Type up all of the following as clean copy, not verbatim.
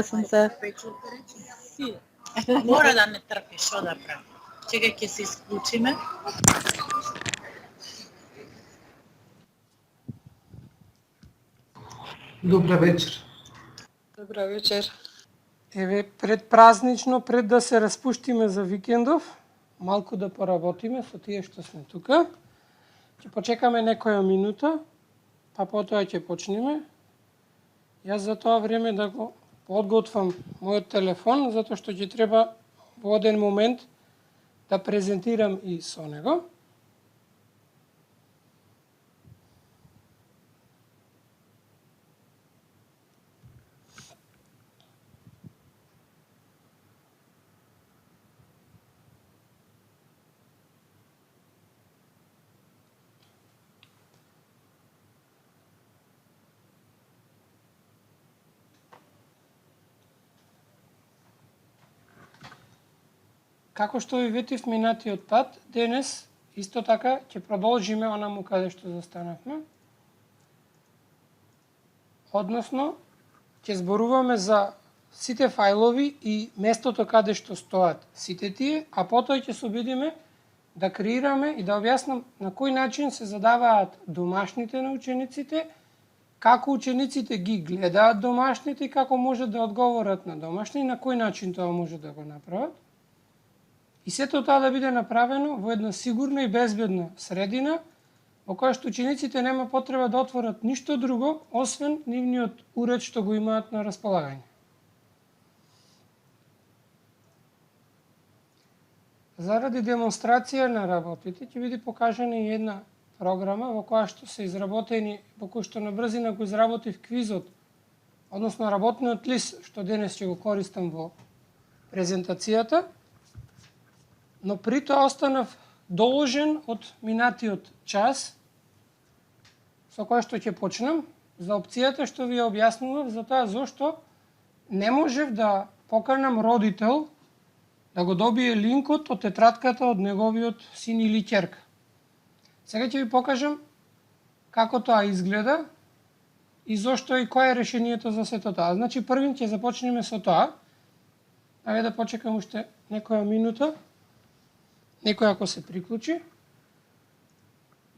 Sam se. Mora да не трпи, што да прави. Чекај, ќе се исклучиме. Добра вечер. Добра вечер. Еве, предпразнично, пред да се распуштиме за викендов, малку да поработиме со тие што сме тука. Ќе почекаме некоја минута, па потоа ќе почнеме. Јас за тоа време да го подготвам мојот телефон, затоа што ќе треба во еден момент да презентирам и со него. Како што ви ветив минатиот пат, денес исто така ќе продолжиме онаму каде што застанавме. Односно, ќе зборуваме за сите фајлови и местото каде што стоат сите тие, а потоа ќе се обидиме да креираме и да објаснам на кој начин се задаваат домашните на учениците, како учениците ги гледаат домашните и како можат да одговорат на домашни и на кој начин тоа може да го направат. И сето тоа да биде направено во една сигурна и безбедна средина, во која што учениците нема потреба да отворат ништо друго, освен нивниот уред што го имаат на располагање. Заради демонстрација на работите, ќе биде покажана и една програма во која што се изработени, во која што на брзина го изработив квизот, односно работниот лист што денес ќе го користам во презентацијата, но при тоа останав доложен од минатиот час, со кој што ќе почнам, за опцијата што ви ја објаснував, за тоа зошто не можев да поканам родител да го добие линкот од тетратката од неговиот син или ќерка. Сега ќе ви покажам како тоа изгледа и зошто и кое е решението за сето тоа. Значи, првин ќе започнеме со тоа. Ајде да почекам уште некоја минута. Некој ако се приклучи,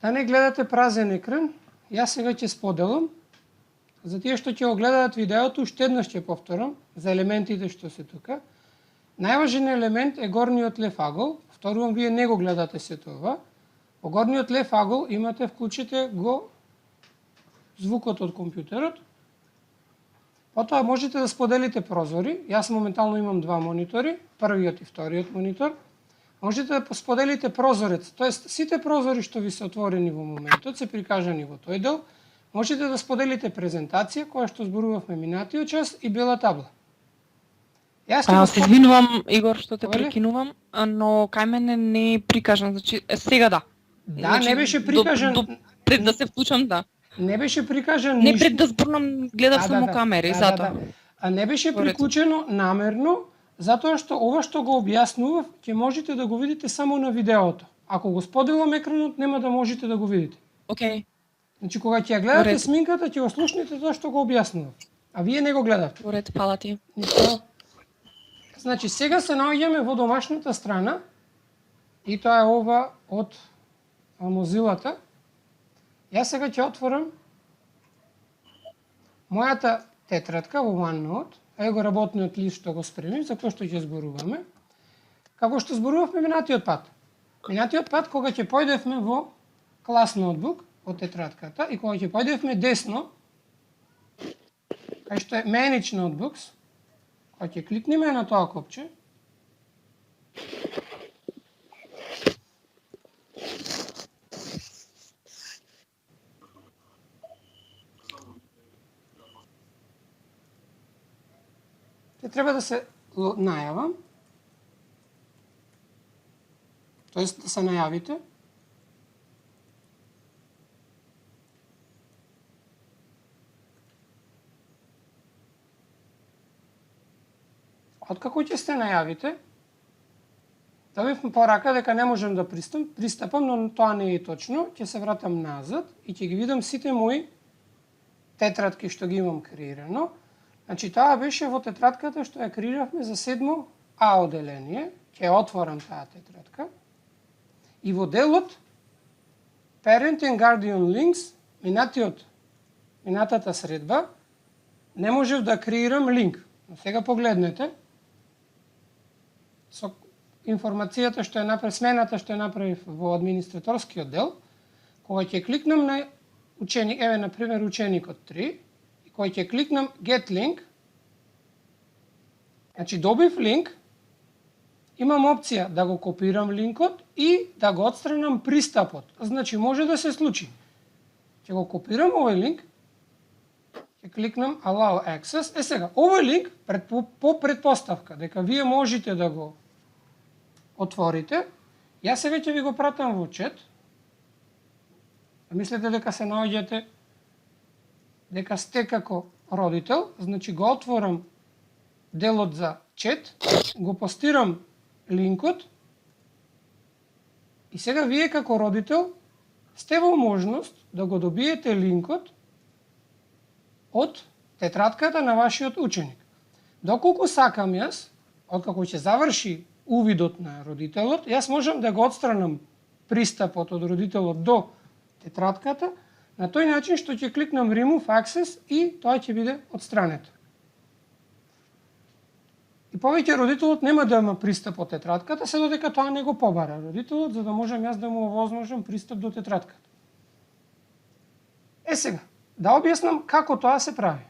да не гледате празен екран, јас сега ќе споделам. За тие што ќе го гледаат видеото, уште еднаш ќе повторам за елементите што се тука. Најважен елемент е горниот лев агол, повторувам, вие не го гледате сето ова. Во горниот лев агол имате, вклучите го звукот од компјутерот. Потоа можете да споделите прозори. Јас моментално имам два монитори, првиот и вториот монитор. Можете да споделите прозорец, тоест сите прозори што ви се отворени во моментот се прикажани во тој дел. Можете да споделите презентација која што зборувавме минатиот час и бела табла. Јас се извинувам, Игор, што те прекинувам, но кај мене не е прикажан, значи сега да. Да, значи, не беше прикажан. Пред да се вклучам, да. Не беше прикажан не пред да зборнам, гледав само камери, затоа. А не беше приклучено намерно, затоа што ова што го објаснував, ќе можете да го видите само на видеото. Ако го споделам екранот, нема да можете да го видите. Океј. Значи, кога ќе ја гледате сминката, ќе го слушнете тоа што го објаснував. А вие не го гледавте. Поред, фала ти. Значи, сега се наоѓаме во домашната страна и тоа е ова од Mozilla-та. Јас сега ќе отворам мојата тетрадка во OneNote, его работниот лист што го спремив, за кој што ќе зборуваме. Како што зборувавме минатиот пат. Минатиот пат, кога ќе појдевме во клас ноутбук, во тетрадката, и кога ќе појдевме десно, кај што е Manage Notebooks, кога ќе кликнеме на тоа копче, треба да се најавам, тоест да се најавите. Откако ќе се најавите, добивме порака дека не можам да пристапам, но тоа не е точно. Ќе се вратам назад и ќе ги видам сите мои тетрадки што ги имам креирано. Значи таа беше во тетратката што ја креиравме за 7 А оделение. Ќе отворам таа тетратка. И во делот Parent and Guardian Links, минатата средба, не можев да креирам линк. Но сега погледнете, со информацијата што ја направив, смената што ја направив во администраторскиот дел, кога ќе кликнам на ученик, еве на пример ученикот 3, и кога ќе кликнам Get Link, значи добив линк, имам опција да го копирам линкот и да го отстранам пристапот. Значи може да се случи. Ќе го копирам овој линк, ќе кликнам Allow Access. Сега, овој линк по предпоставка дека вие можете да го отворите, јас сега ќе ви го пратам во чат. Мислете дека се наоѓате, дека сте како родител, значи го отворам делот за чат, го постирам линкот и сега вие како родител сте во можност да го добиете линкот од тетратката на вашиот ученик. Доколку сакам јас, откако ќе заврши увидот на родителот, јас можам да го отстранам пристапот од родителот до тетратката на тој начин што ќе кликнам Remove Access и тоа ќе биде отстрането. И повеќе родителот нема да има пристап од тетратката, се додека тоа не го побара родителот, за да можам јас да му овозможам пристап до тетратката. Сега, да објаснам како тоа се прави.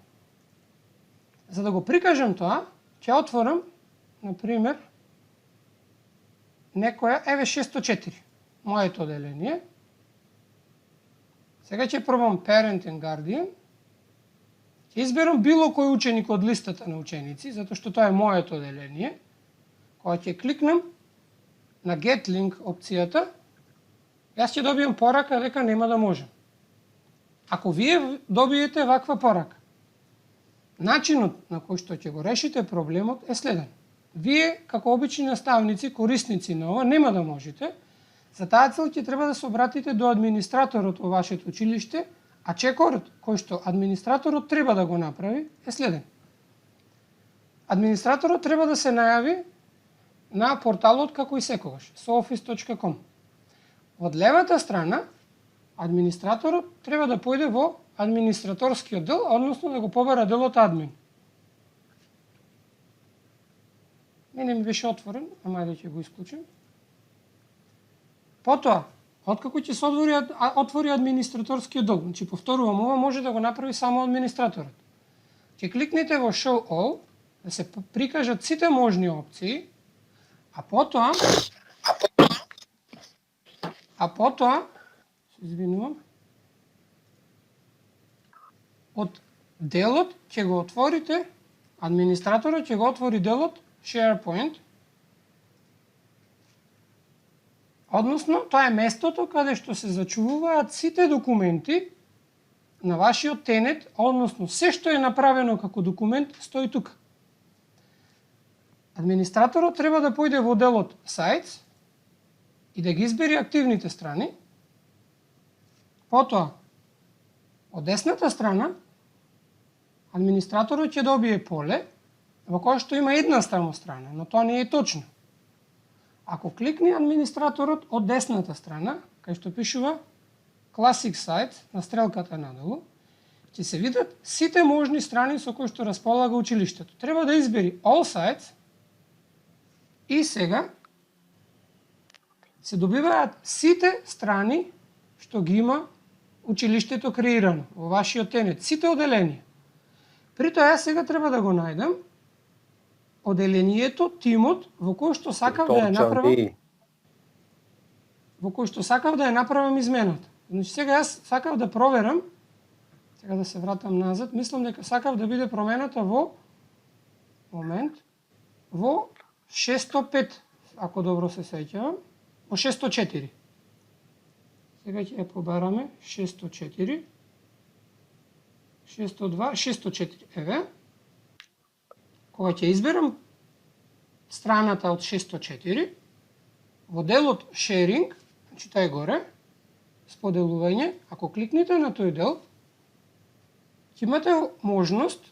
За да го прикажам тоа, ќе отворам, например, некоја, еве 604, моето оделение. Сега ќе пробам Parent and Guardian. Ќе изберам било кој ученик од листата на ученици, затоа што тоа е моето оделение. Кога ќе кликнам на Get Link опцијата, јас ќе добијам порака дека нема да можам. Ако вие добиете ваква порака, начинот на кој што ќе го решите проблемот е следен. Вие, како обични наставници, корисници на ова, нема да можете. За таа цел ќе треба да се обратите до администраторот во вашето училиште, а чекорот кој што администраторот треба да го направи е следен. Администраторот треба да се најави на порталот како и секогаш, sooffice.com. Од левата страна, администраторот треба да појде во администраторскиот дел, односно да го побара делот админ. Мене ми беше отворен, ама ајде ќе го исклучим. Потоа, откако ќе се отвори администраторскиот дел, значи повторувам, ова може да го направи само администраторот. Ќе кликнете во Show All, да се прикажат сите можни опции, а потоа, се извинувам, од делот ќе го отворите, администраторот ќе го отвори делот SharePoint, односно тоа е местото каде што се зачувуваат сите документи на вашиот тенет, односно се што е направено како документ стои тука. Администраторот треба да појде во делот Sites и да ги избери активните страни. Потоа, од десната страна, администраторот ќе добие поле во кое што има една само страна, но тоа не е точно. Ако кликне администраторот од десната страна, кај што пишува Classic Site на стрелката надолу, ќе се видат сите можни страни со кои што располага училиштето. Треба да избери All Sites и сега се добиваат сите страни што ги има училиштето креирано во вашиот тенет, сите оделенија. При тоа јас сега треба да го најдам оделението, тимот во кој што сакав да ја направам, измената. Значи сега јас сакав да проверам, сега да се вратам назад, мислам дека сакав да биде промената во 605, ако добро се сеќавам, во 604. Сега ќе ја побараме 604, 602, 604, еве. Кога ќе изберам страната од 604, во делот Sharing, значи тоа е горе, споделување, ако кликнете на тој дел, ќе имате можност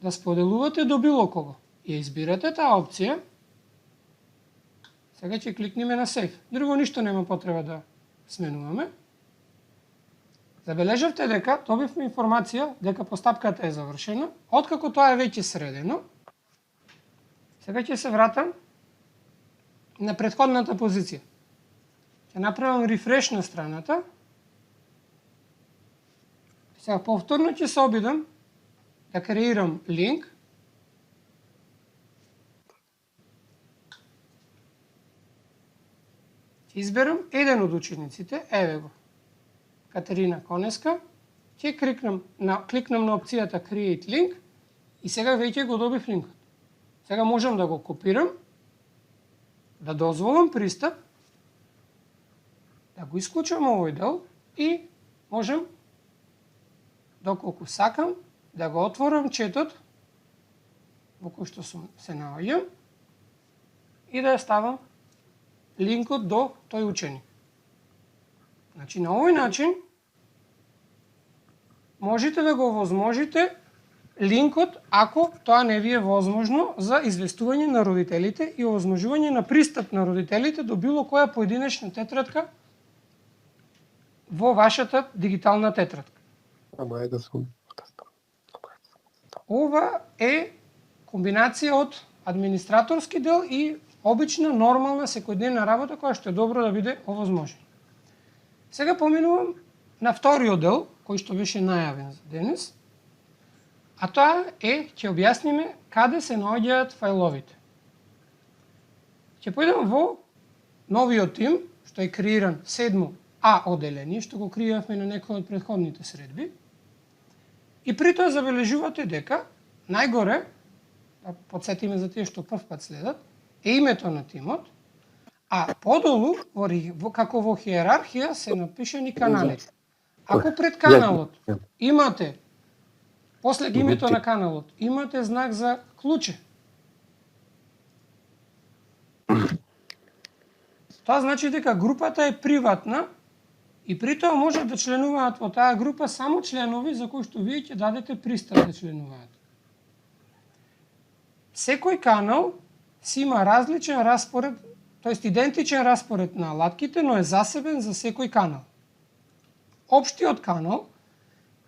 да споделувате до било кого. Ја избирате таа опција. Сега ќе кликнеме на Save. Друго ништо нема потреба да сменуваме. Забележавте дека добивме информација дека постапката е завршена, откако тоа е веќе средено. Сега ќе се вратам на претходната позиција. Ќе направам рефреш на страната. Сега повторно ќе се обидам да креирам линк. Ќе изберам еден од учениците, еве го, Катерина Конеска. Ќе кликнам на опцијата Create Link и сега веќе го добив линкот. Сега можам да го копирам, да дозволам пристап, да го исклучам овој дел и можам, доколку сакам, да го отворам четот во кој што се наоѓам и да ја ставам линкот до тој ученик. Значи, на овој начин можете да го возможите линкот ако тоа не ви е возможно за известување на родителите и овозможување на пристап на родителите до било која поединечна тетрадка во вашата дигитална тетрадка. Ова е комбинација од администраторски дел и обична, нормална, секојдневна работа која што е добро да биде овозможена. Сега поминувам на вториот дел, кој што беше најавен за денес, а тоа е, ќе објасниме каде се наоѓаат фајловите. Ќе појдем во новиот тим, што е креиран 7А оделение, што го креиравме на некој од претходните средби. И при тоа забележувате дека најгоре, да подсетиме за тие што прв пат следат, е името на тимот, а подолу, како во хиерархија, се напишани каналите. Ако пред каналот имате, после името на каналот, имате знак за клуче, тоа значи дека групата е приватна и при тоа може да членуваат во таа група само членови за кои што вие ќе дадете пристап да членуваат. Секој канал си има различен распоред, тоест идентичен распоред на алатките, но е засебен за секој канал. Општиот канал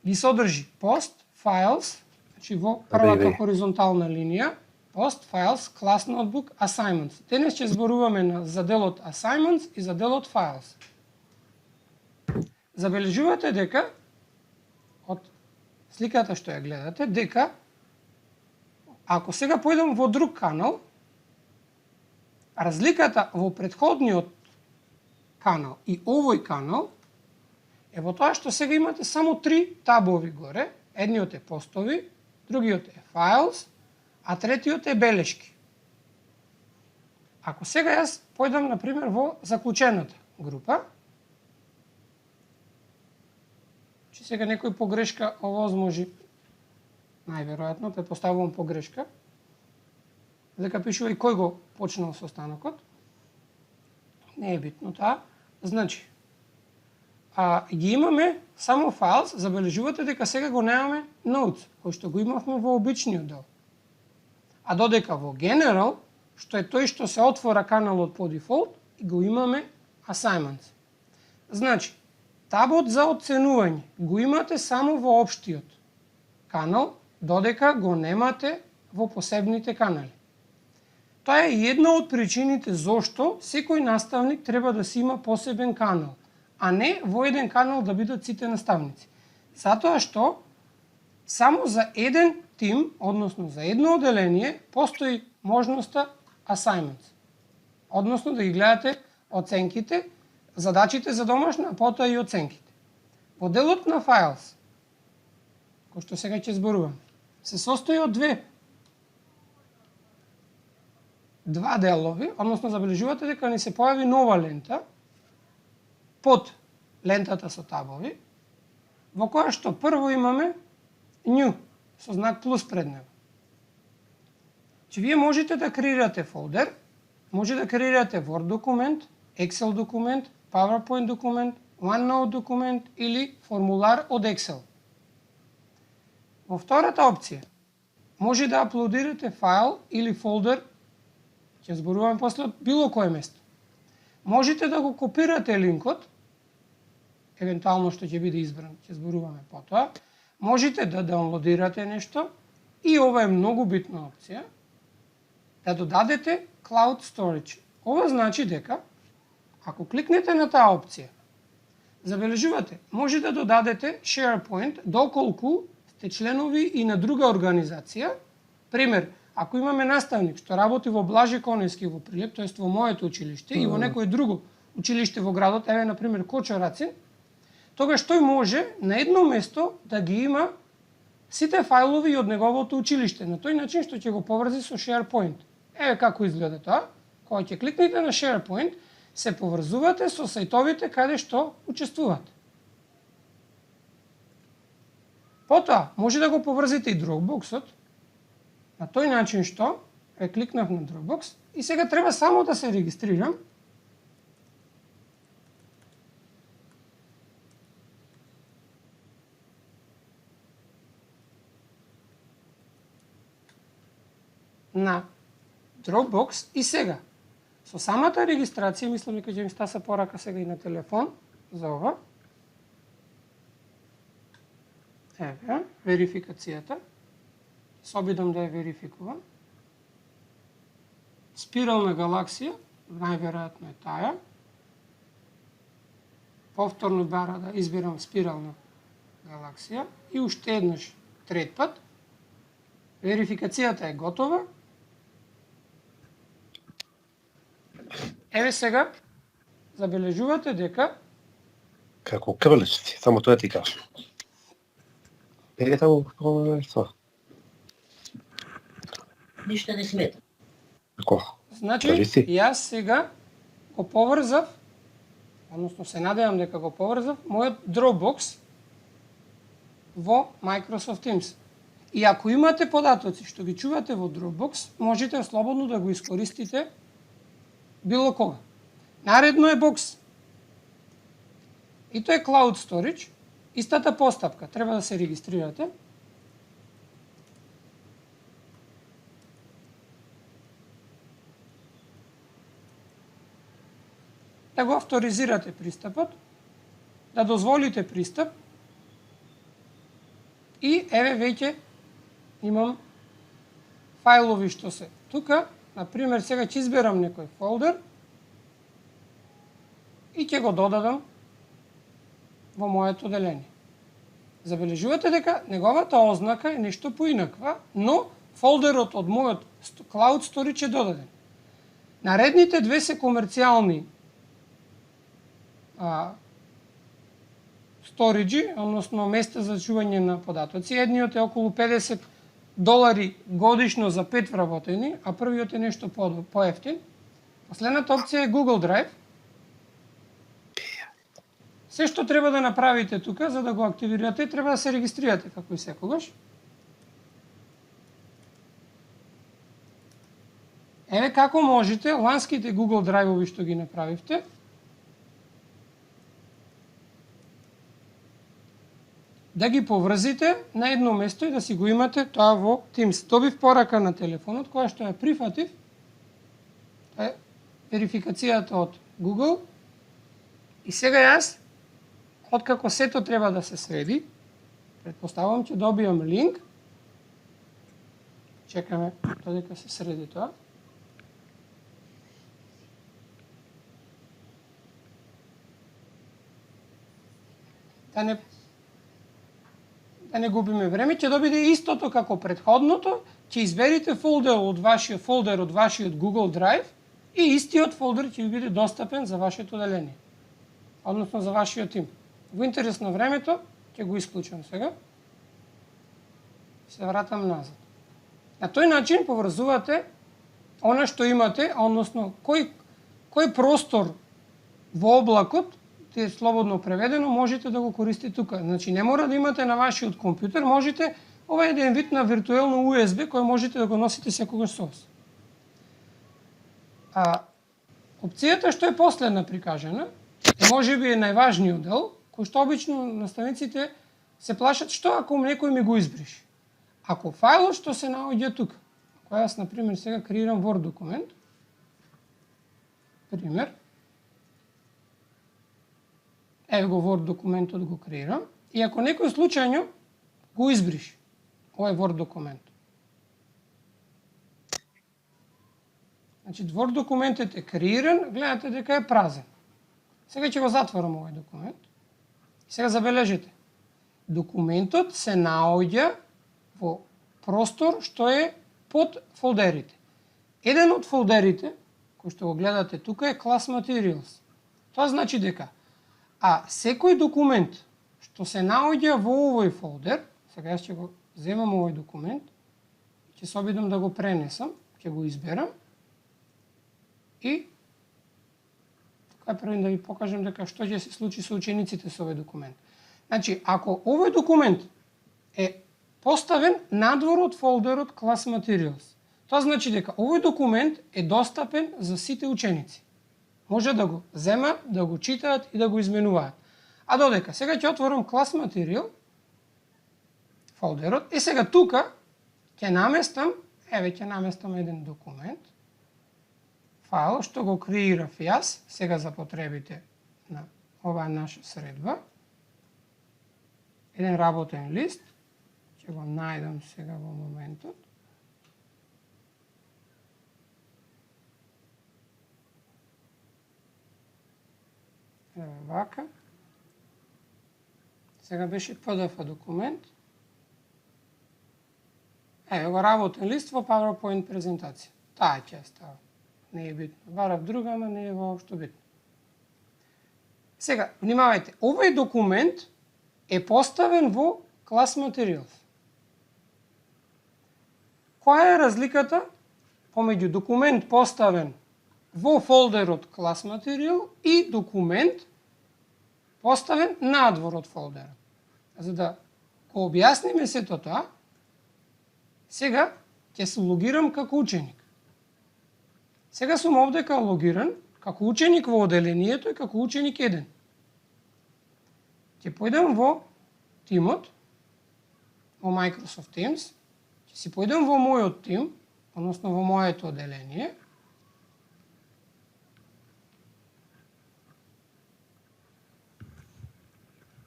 ги содржи post, files, значи во првата хоризонтална линија, post, files, class notebook, assignments. Денес ќе зборуваме за делот assignments и за делот files. Забележувате дека, од сликата што ја гледате, дека ако сега појдем во друг канал, разликата во претходниот канал и овој канал е во тоа што сега имате само 3 табови горе. Едниот е постови, другиот е files, а третиот е белешки. Ако сега јас појдам, например, во заклучената група, че сега некој погрешка овозможи, најверојатно, претпоставувам погрешка, дека пишува и кој го почнал состанокот, не е битно таа. Значи, ги имаме само files, забележувате дека сега го немаме notes, кој што го имавме во обичниот дел. А додека во general, што е тој што се отвора каналот по дефолт, го имаме assignments. Значи, табот за оценување го имате само во општиот канал, додека го немате во посебните канали. Тоа е една од причините зошто секој наставник треба да си има посебен канал, а не во еден канал да бидат сите наставници. Затоа што само за еден тим, односно за едно оделение, постои можноста assignments. Односно да ги гледате оценките, задачите за домашна, а потоа и оценките. Во делот на files, кој што сега ќе зборувам, се состои од два делови, односно забележувате дека ни се појави нова лента под лентата со табови, во која што прво имаме new со знак плюс пред него. Че вие можете да креирате фолдер, може да креирате Word документ, Excel документ, PowerPoint документ, OneNote документ или формулар од Excel. Во втората опција може да аплодирате файл или фолдер, ќе зборуваме после од било кое место. Можете да го копирате линкот, евентуално што ќе биде избран, ќе зборуваме потоа. Можете да даунлодирате нешто и ова е многу битна опција, да додадете Cloud Storage. Ова значи дека, ако кликнете на таа опција, забележувате, може да додадете SharePoint доколку сте членови и на друга организација. Пример, ако имаме наставник што работи во Блаже Конески во Прилеп, тоест во моето училиште и во некое друго училиште во градот, еве на пример Кочорацин, тогаш тој може на едно место да ги има сите фајлови од неговото училиште, на тој начин што ќе го поврзи со SharePoint. Еве како изгледа тоа. Кога ќе кликнете на SharePoint, се поврзувате со сајтовите каде што учествувате. Потоа, може да го поврзите и Dropbox-от, на тој начин што, кликнав на Dropbox и сега треба само да се регистрирам. На Dropbox и сега. Со самата регистрација, мислам дека ќе ми стаса порака сега и на телефон за ова. Еве, верификацијата. Се обидам да ја верификувам. Спирална галаксија, најверојатно е таа. Повторно бара да избирам спирална галаксија и уште еднаш трет пат. Верификацијата е готова. Еве сега, забележувате дека Како крвлечци, само тоа ти кажа. Само тоа. Ништо не смета. Како? значи Кажи си. јас сега го поврзав, односно се надевам дека го поврзав мојот Dropbox во Microsoft Teams. И ако имате податоци што ги чувате во Dropbox, можете слободно да го искористите било кога. Наредно е Box. И тоа е Cloud Storage. Истата постапка. Треба да се регистрирате. Да го авторизирате пристапот. Да дозволите пристап. И еве веќе имам фајлови што се тука. Например, сега ќе изберам некој фолдер и ќе го додадам во моето оделение. Забележувате дека неговата ознака е нешто поинаква, но фолдерот од мојот Cloud Storage е додаден. Наредните две се комерцијални сториджи, односно места за чување на податоци. Едниот е околу $50 годишно за 5 вработени, а првиот е нешто поевтин. Последната опција е Google Drive. Се што треба да направите тука, за да го активирате, треба да се регистрирате како и секогаш. Еве како можете ланските Google Drive-ови што ги направивте, да ги поврзите на едно место и да си го имате тоа во Teams. Добив порака на телефонот, која што ја прифатив, е верификацијата од Google. И сега јас, откако сето треба да се среди, предпоставам ќе добијам линк. Чекаме додека се среди тоа. Да не губиме време, ќе добиде истото како претходното, ќе изберите фолдер од вашиот Google Drive и истиот фолдер ќе ви биде достапен за вашето оделение, односно за вашиот тим. Во интерес на времето ќе го исклучам сега. Се вратам назад. На тој начин поврзувате она што имате, односно кој простор во облакот, е слободно преведено, можете да го користите тука. Значи не мора да имате на вашиот компјутер, можете, ова е еден вид на виртуелно USB кој можете да го носите секогаш со вас. Опцијата што е последна прикажана, можеби е најважниот дел, кој што обично наставниците се плашат што ако некој ми го избриши. Ако фајлот што се наоѓа тука, ако јас, например, сега креирам Word документ, пример, еве го Word документот го креирам, и ако некој случајно го избриш овој Word документ. Значи, Word документот е креиран, гледате дека е празен. Сега ќе го затворам овој документ. Сега забележете, документот се наоѓа во простор што е под фолдерите. Еден од фолдерите, кој што го гледате тука, е Class Materials. Тоа значи дека, секој документ што се наоѓа во овој фолдер, сега јас ќе го земам овој документ, ќе се обидам да го пренесам, ќе го изберам и така пред да ви покажам дека што ќе се случи со учениците со овој документ. Значи, ако овој документ е поставен надвор од фолдерот Class Materials, тоа значи дека овој документ е достапен за сите ученици. Може да го земат, да го читаат и да го изменуваат. А додека сега ќе отворам Class Material, фолдерот, и сега тука ќе наместам, ќе наместам еден документ, файл што го креирав јас, сега за потребите на оваа наша средба, еден работен лист, ќе го најдам сега во моментот. Еве вака. Сега беше PDF документ. Еве го работен лист во PowerPoint презентација. Таа ќе става. Не е битно. Барав друга, ама не е воопшто битно. Сега, внимавајте, овој документ е поставен во Class Materials. Која е разликата помеѓу документ поставен во фолдерот Class Material и документ поставен надвор од фолдерот? За да го објасниме сето тоа, сега ќе се логирам како ученик. Сега сум овдека логиран како ученик во оделението и како ученик 1. Ќе појдам во тимот, во Microsoft Teams, ќе си појдам во мојот тим, односно во моето оделение.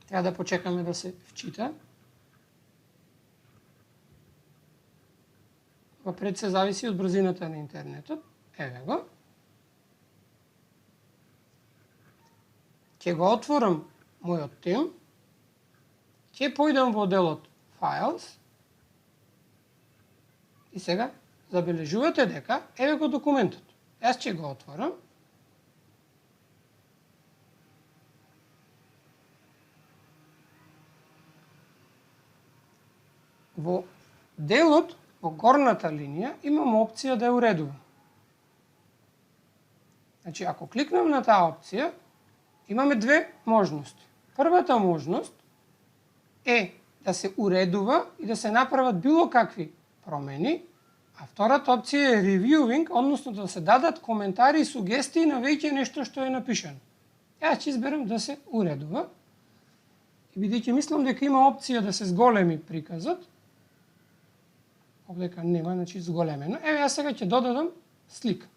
Треба да почекаме да се вчита. Ова пред се зависи од брзината на интернетот. Еве го. Ќе го отворам мојот тим. Ќе појдам во делот Files. И сега забележувате дека еве го документот. Јас ќе го отворам. Во делот, во горната линија, имам опција да ја уредувам. Значи, ако кликнам на таа опција, имаме две можности. Првата можност е да се уредува и да се направат било какви промени, а втората опција е reviewing, односно да се дадат коментари и сугестии на веќе нешто што е напишано. Јас ќе изберам да се уредува. И бидејќи мислам дека има опција да се зголеми приказот, овдека нема, значи зголемено. Еве јас сега ќе додадам слика.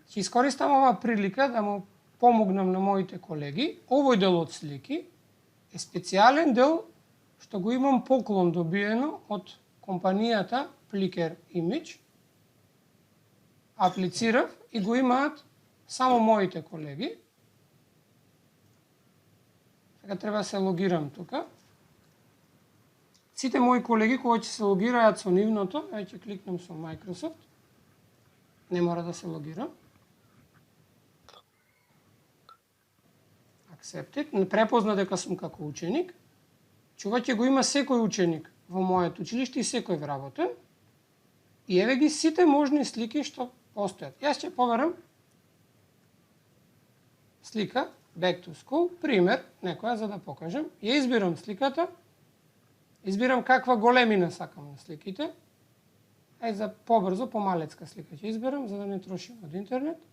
Ќе искористам оваа прилика да му помогнам на моите колеги. Овој дел од слики е специјален дел што го имам поклон добиено од компанијата Flickr Image. Аплицирав и го имаат само моите колеги. Сега треба да се логирам тука. Сите мои колеги кои ќе се логираат со нивното, ќе кликнам со Microsoft. Не мора да се логирам. Accepted. Не препозна дека сум како ученик. Ова ќе го има секој ученик во моето училиште и секој вработен. И еве ги сите можни слики што постојат. Јас ќе побарам слика Back to School, пример, некоја за да покажам. Ја избирам сликата, избирам каква големина сакам на сликите. За побрзо, помалецка слика ќе изберам, за да не трошим од интернет.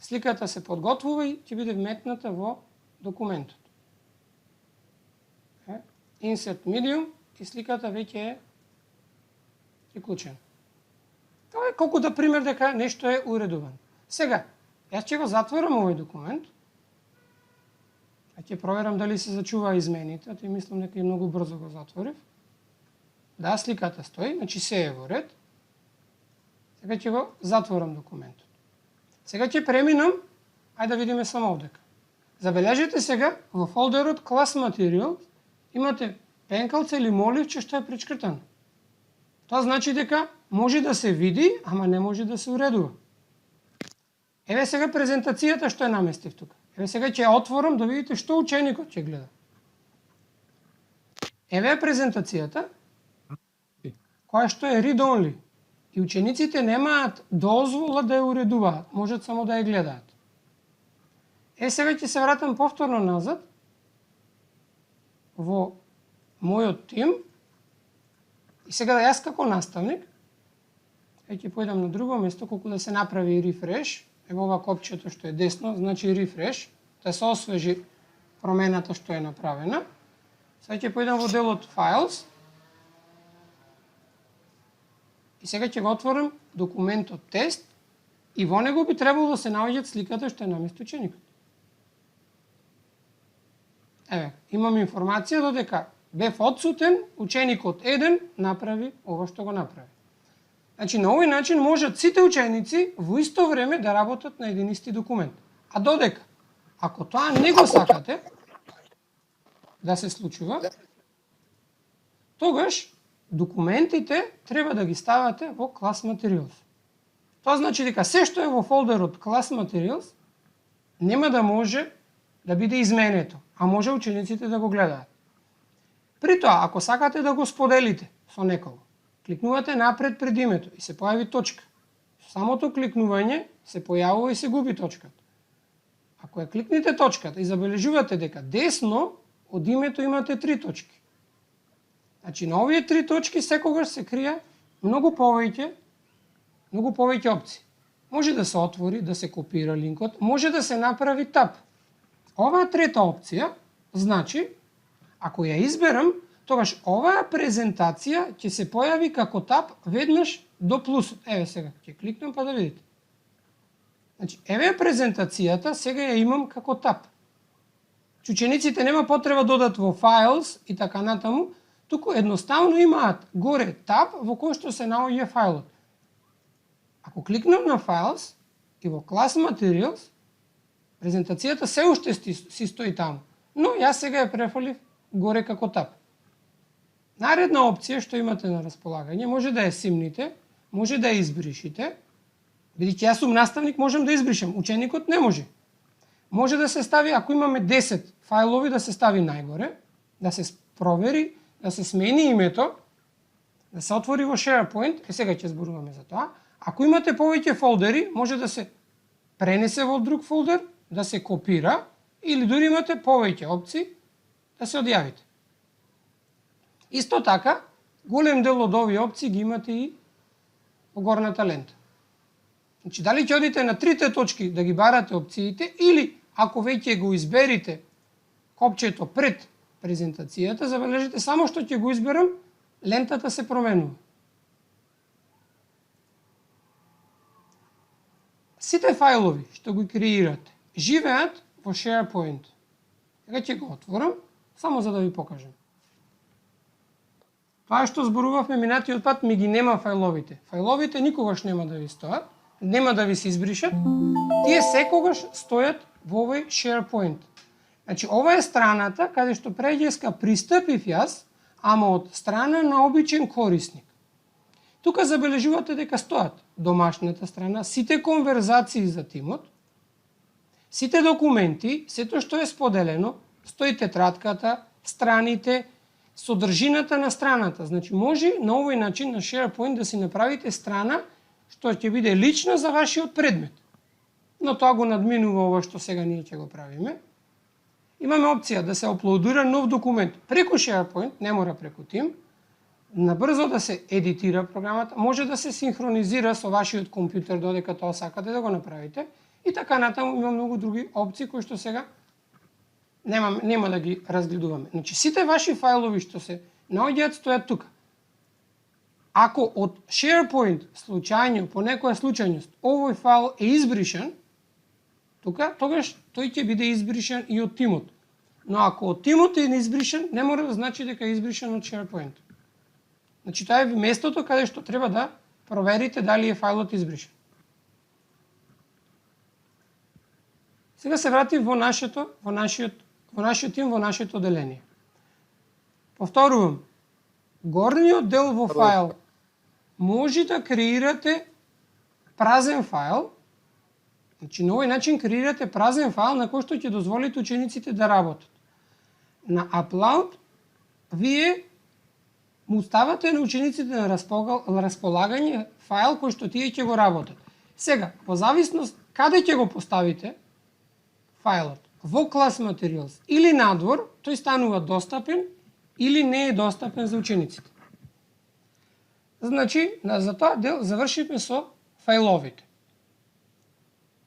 сликата се подготвува и ќе биде вметната во документот. Insert medium и сликата веќе е приклучена. Тоа е колку да пример дека нешто е уредувано. Сега, јас ќе го затворам овој документ, а ќе проверам дали се зачува измените, а мислам дека и многу брзо го затворив. Да, сликата стои, значи се е во ред. Сега ќе го затворам документот. Сега ќе преминам, ајде да видиме само овдека. Забележете сега, во фолдерот Class Material имате пенкалце или моливче што е пречкртано. Тоа значи дека може да се види, ама не може да се уредува. Еве сега презентацијата што ја наместив тука. Еве сега ќе ја отворам да видите што ученикот ќе гледа. Еве е презентацијата, која што е read only. И учениците немаат дозвола да ја уредуваат, можат само да ја гледаат. Сега ќе се вратам повторно назад во мојот тим и сега јас како наставник ќе појдам на друго место колку да се направи рефреш. Ево ова копчето што е десно, значи рефреш, да се освежи промената што е направена. Сега ќе појдам во делот Files и сега ќе го отворам документот тест и во него би требало да се наоѓат сликата што е наместо ученикот. Еве, имам информација додека бев одсутен, ученикот 1 направи ова што го направи. Значи, на овој начин можат сите ученици во исто време да работат на еден исти документ. А додека, ако тоа не го сакате да се случува, тогаш документите треба да ги ставате во Class Materials. Тоа значи дека се што е во фолдерот Class Materials нема да може да биде изменето, а може учениците да го гледаат. При тоа, ако сакате да го споделите со некого, кликнувате напред пред името и се појави точка. Самото кликнување се појавува и се губи точката. Ако ја кликнете точката и забележувате дека десно од името имате 3 точки. Значи на овие 3 точки секогаш се крија многу повеќе опции. Може да се отвори, да се копира линкот, може да се направи тап. Оваа трета опција значи, ако ја изберам, тогаш оваа презентација ќе се појави како тап веднаш до плюсот. Еве сега ќе кликнам па да видите. Значи, еве презентацијата, сега ја имам како тап. Учениците нема потреба да одат во Files и така натаму, туку едноставно имаат горе тап во кој што се наоѓа фајлот. Ако кликнам на Files и во Class Materials, презентацијата се уште си стои таму, но јас сега ја префалив горе како тап. Наредна опција што имате на располагање, може да ја симните, може да ја избришите, бидејќи јас сум наставник, можам да избришам, ученикот не може. Може да се стави, ако имаме 10 фајлови, да се стави најгоре, да се провери, да се смени името, да се отвори во SharePoint, сега ќе зборуваме за тоа. Ако имате повеќе фолдери, може да се пренесе во друг фолдер, да се копира, или дури имате повеќе опции да се одјавите. Исто така, голем дел од овие опции ги имате и во горната лента. Значи, дали ќе одите на трите точки да ги барате опциите, или ако веќе го изберите копчето пред презентацијата, забележите само што ќе го изберам, лентата се променува. Сите фајлови што го креирате живеат во SharePoint. Сега ќе го отворам, само за да ви покажам. Тоа што зборувавме минатиот пат ми ги нема фајловите. Фајловите никогаш нема да ви стојат, нема да ви се избришат. Тие секогаш стојат во овој SharePoint. Значи, ова е страната каде што преđеска пристапив јас, ама од страна на обичен корисник. Тука забележувате дека стојат домашната страна, сите конверзации за тимот, сите документи, сето што е споделено, стои тетратката, страните, содржината на страната. Значи, може на овој начин на SharePoint да си направите страна што ќе биде лична за вашиот предмет. Но тоа го надминува ова што сега ние ќе го правиме. Имаме опција да се аплодира нов документ преку SharePoint, не мора преку Team, набрзо да се едитира програмата, може да се синхронизира со вашиот компјутер додека тоа сакате да го направите, И така натаму има многу други опции кои што сега нема да ги разгледуваме. Значи сите ваши фајлови што се наоѓаат стојат тука. Ако од SharePoint случајно, по некоја случајност, овој файл е избришен, тука, тогаш тој ќе биде избришен и од тимот. Но ако од тимот е избришен, не мора да значи дека е избришен од SharePoint. Значи тоа е местото каде што треба да проверите дали е фајлот избришен. Сега се вратим во нашиот тим, во нашето оделение. Повторувам, горниот дел во файл може да креирате празен файл. Значи на овој начин креирате празен файл на кој што ќе дозволите учениците да работат. На upload вие му ставате на учениците на располагање файл кој што тие ќе го работат. Сега, по зависност каде ќе го поставите фајлот, во Class Materials или надвор, тој станува достапен или не е достапен за учениците. Значи, за тоа дел завршивме со фајловите.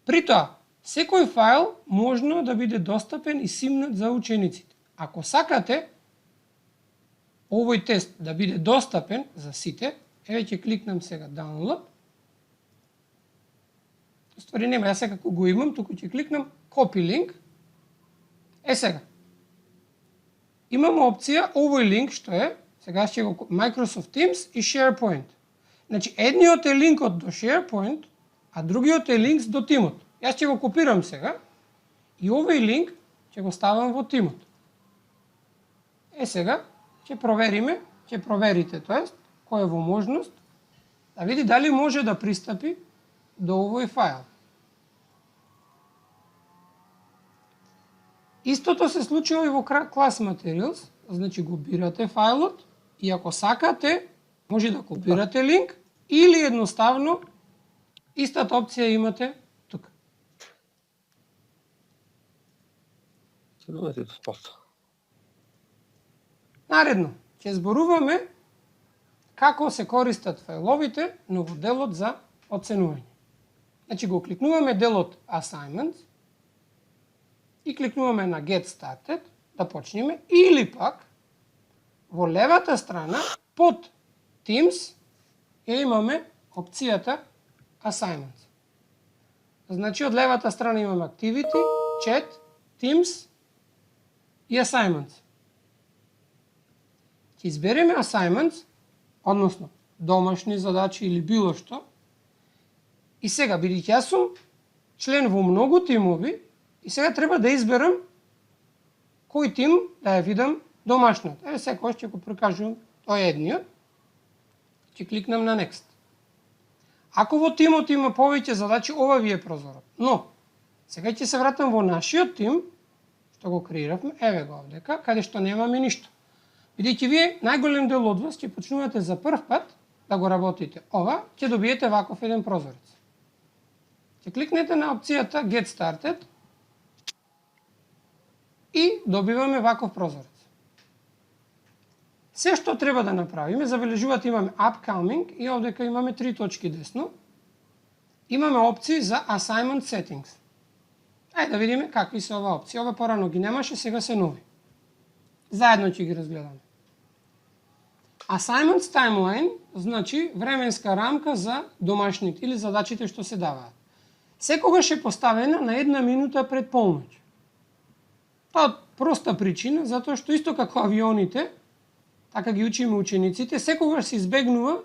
При тоа, секој файл можно да биде достапен и симнат за учениците. Ако сакате овој тест да биде достапен за сите, еве ќе кликнам сега download. Ствари нема, јас секако го имам, туку ќе кликнам copy link. Сега. Имаме опција овој линк што е, сега ќе го Microsoft Teams и SharePoint. Значи едниот е линкот до SharePoint, а другиот е линк до тимот. Јас ќе го копирам сега и овој линк ќе го ставам во тимот. Сега ќе проверите, тоест, кој е во можност да види дали може да пристапи до овој файл. Истото се случува и во Class Materials, значи го бирате фајлот и ако сакате, може да копирате линк или едноставно истата опција имате тука. Наредно, ќе зборуваме како се користат фајловите, но во делот за оценување. Значи го кликнуваме делот Assignments и кликнуваме на Get Started, да почнеме, или пак во левата страна под Teams ја имаме опцијата Assignments. Значи од левата страна имаме Activity, Chat, Teams и Assignments. Ќе избереме Assignments, односно домашни задачи или било што. И сега, бидејќи јас сум член во многу тимови, и сега треба да изберам кој тим да ја видам домашниот. Еве секој ќе го прикажувам тој едниот. Ќе кликнам на Next. Ако во тимот има повеќе задачи, ова ви е прозорот. Но, сега ќе се вратам во нашиот тим, што го креиравме, еве го овдека, каде што немаме ништо. Бидејќи вие најголем дел од вас ќе почнувате за прв пат да го работите ова, ќе добиете ваков еден прозорец. Ќе кликнете на опцијата Get Started и добиваме ваков прозорец. Се што треба да направиме, забележувате имаме Upcoming и овдека имаме 3 точки десно. Имаме опции за Assignment Settings. Ајде да видиме какви се ова опции. Ова порано ги немаше, сега се нови. Заедно ќе ги разгледаме. Assignments Timeline значи временска рамка за домашните или задачите што се даваат. Секогаш е поставена на 1 минута пред полноќ. Тоа од проста причина, затоа што исто како авионите, така ги учиме учениците, секогаш се избегнува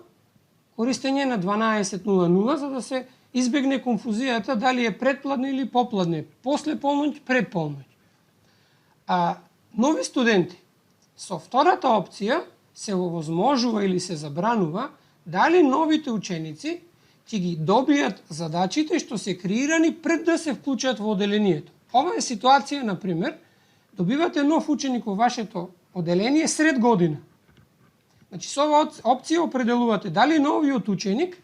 користење на 12:00, за да се избегне конфузијата дали е предпладне или попладне, после полноќ, пред полноќ. Нови студенти со втората опција се овозможува или се забранува дали новите ученици ќе ги добијат задачите што се креирани пред да се вклучат во оделението. Ова е ситуација, на пример, добивате нов ученик во вашето оделение сред година. Значи, со оваа опција определувате дали новиот ученик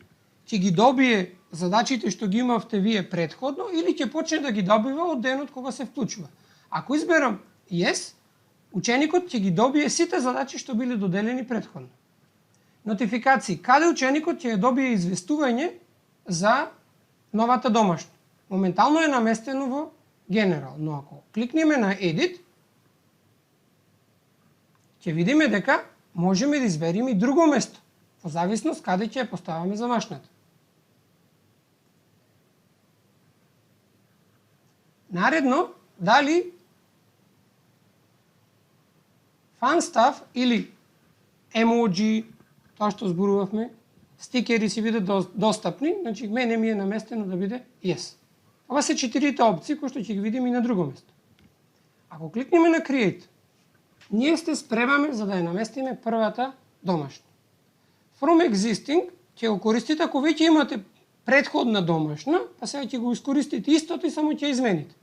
ќе ги добие задачите што ги имавте вие претходно или ќе почне да ги добива од денот кога се вклучува. Ако изберам Yes, ученикот ќе ги добие сите задачи што биле доделени претходно. Нотификации. Каде ученикот ќе добие известување за новата домашна. моментално е наместено во General, но ако кликнеме на Edit, ќе видиме дека можеме да избериме и друго место, во зависност каде ќе ја поставаме замашната. Наредно, дали fun stuff или емоджи, тоа што зборувавме, стикери си бидат достапни, значи мене ми е наместено да биде yes. Ова се 4 опции кои што ќе ги видиме и на друго место. Ако кликнеме на Create, ние сте спремаме за да ја наместиме првата домашна. From existing ќе го користите ако веќе имате претходна домашна, па сега ќе го искористите истото и само ќе измените.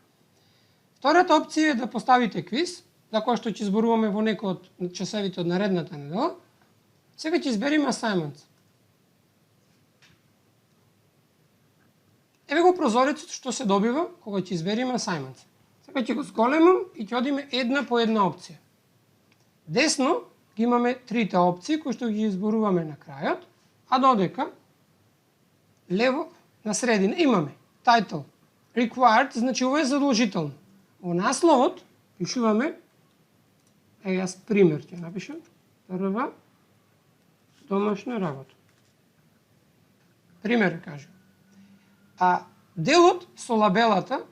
Втората опција е да поставите квиз, за кој што ќе зборуваме во некој од часовите од наредната недела. Сега ќе избериме assignments. Еве го прозорецот што се добива кога ќе избериме assignments. Сега ќе го зголемам и ќе одиме една по една опција. Десно ги имаме трите опции кои што ги изборуваме на крајот, а додека лево на средина имаме title required, значи ова е задолжително. Во насловот пишуваме, јас пример ќе напишам, прва домашна работа. Пример кажам. А делот со лабелата,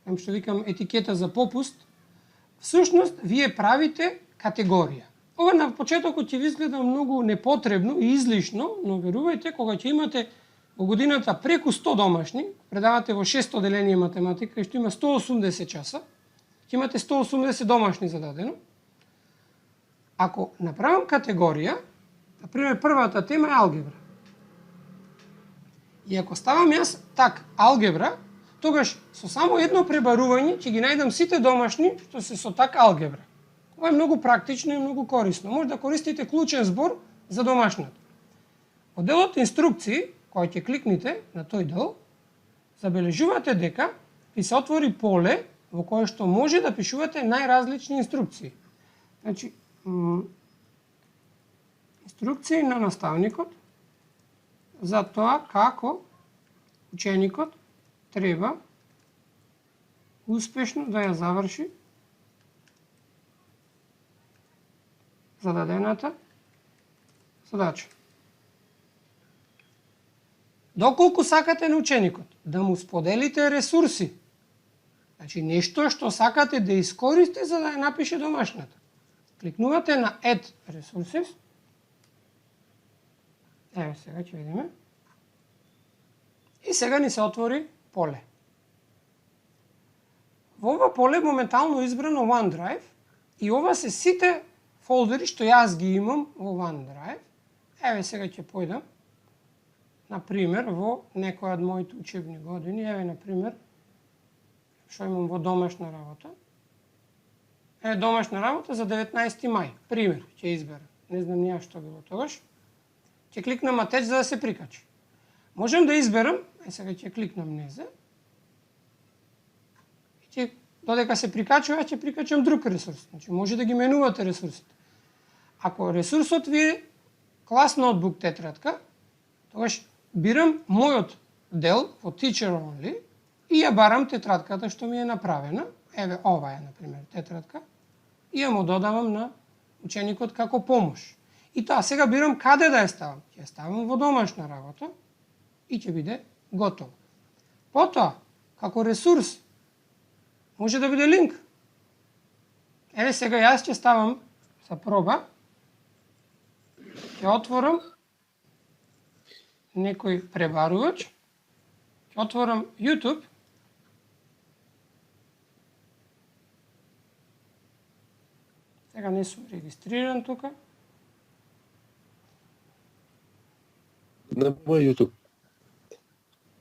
што викам етикета за попуст, всушност вие правите категорија. Ова на почетокот ќе ви изгледа многу непотребно и излишно, но верувајте, кога ќе имате во годината преку 100 домашни, предавате во 600 одделение математика и што има 180 часа, ќе имате 180 домашни зададено. Ако направам категорија, например првата тема е алгебра. И ако ставам јас так алгебра, тогаш со само едно пребарување ќе ги најдам сите домашни што се со так алгебра. Ова е многу практично и многу корисно. Може да користите клучен збор за домашната. Во делот инструкции, кој ќе кликнете на тој дел, забележувате дека ви се отвори поле во кое што може да пишувате најразлични инструкции. Значи, инструкции на наставникот за тоа како ученикот треба успешно да ја заврши зададената задача. Доколку сакате на ученикот да му споделите ресурси, значи нешто што сакате да искористи за да ја напише домашната, кликнувате на Add Resources. Еве сега ќе видиме. И сега ни се отвори поле. Во ова поле моментално избрано OneDrive и ова се сите фолдери што јас ги имам во OneDrive. Еве сега ќе појдам, например, во некоја од моите учебни години. Еве, например, што имам во домашна работа. Еве, домашна работа за 19 мај. Пример ќе изберам. Не знам ја што било тогаш. Ќе кликнам атеч за да се прикачи. Можем да изберам, сега ќе кликнам незе. И додека се прикачува, ќе прикачам друг ресурс. Значи може да ги менувате ресурсите. Ако ресурсот ви е клас ноутбук тетрадка, тогаш бирам мојот дел во Teacher Only и ја барам тетратката што ми е направена. Еве ова е, например, тетрадка. И ја му додавам на ученикот како помош. И тоа сега бирам каде да ја ставам. Ќе ја ставам во домашна работа и ќе биде готово. Потоа, како ресурс, може да биде линк. Еве сега јас ќе ставам за проба, ќе отворам некој пребарувач, ќе отворам YouTube, сега не сум регистриран тука. На мој YouTube.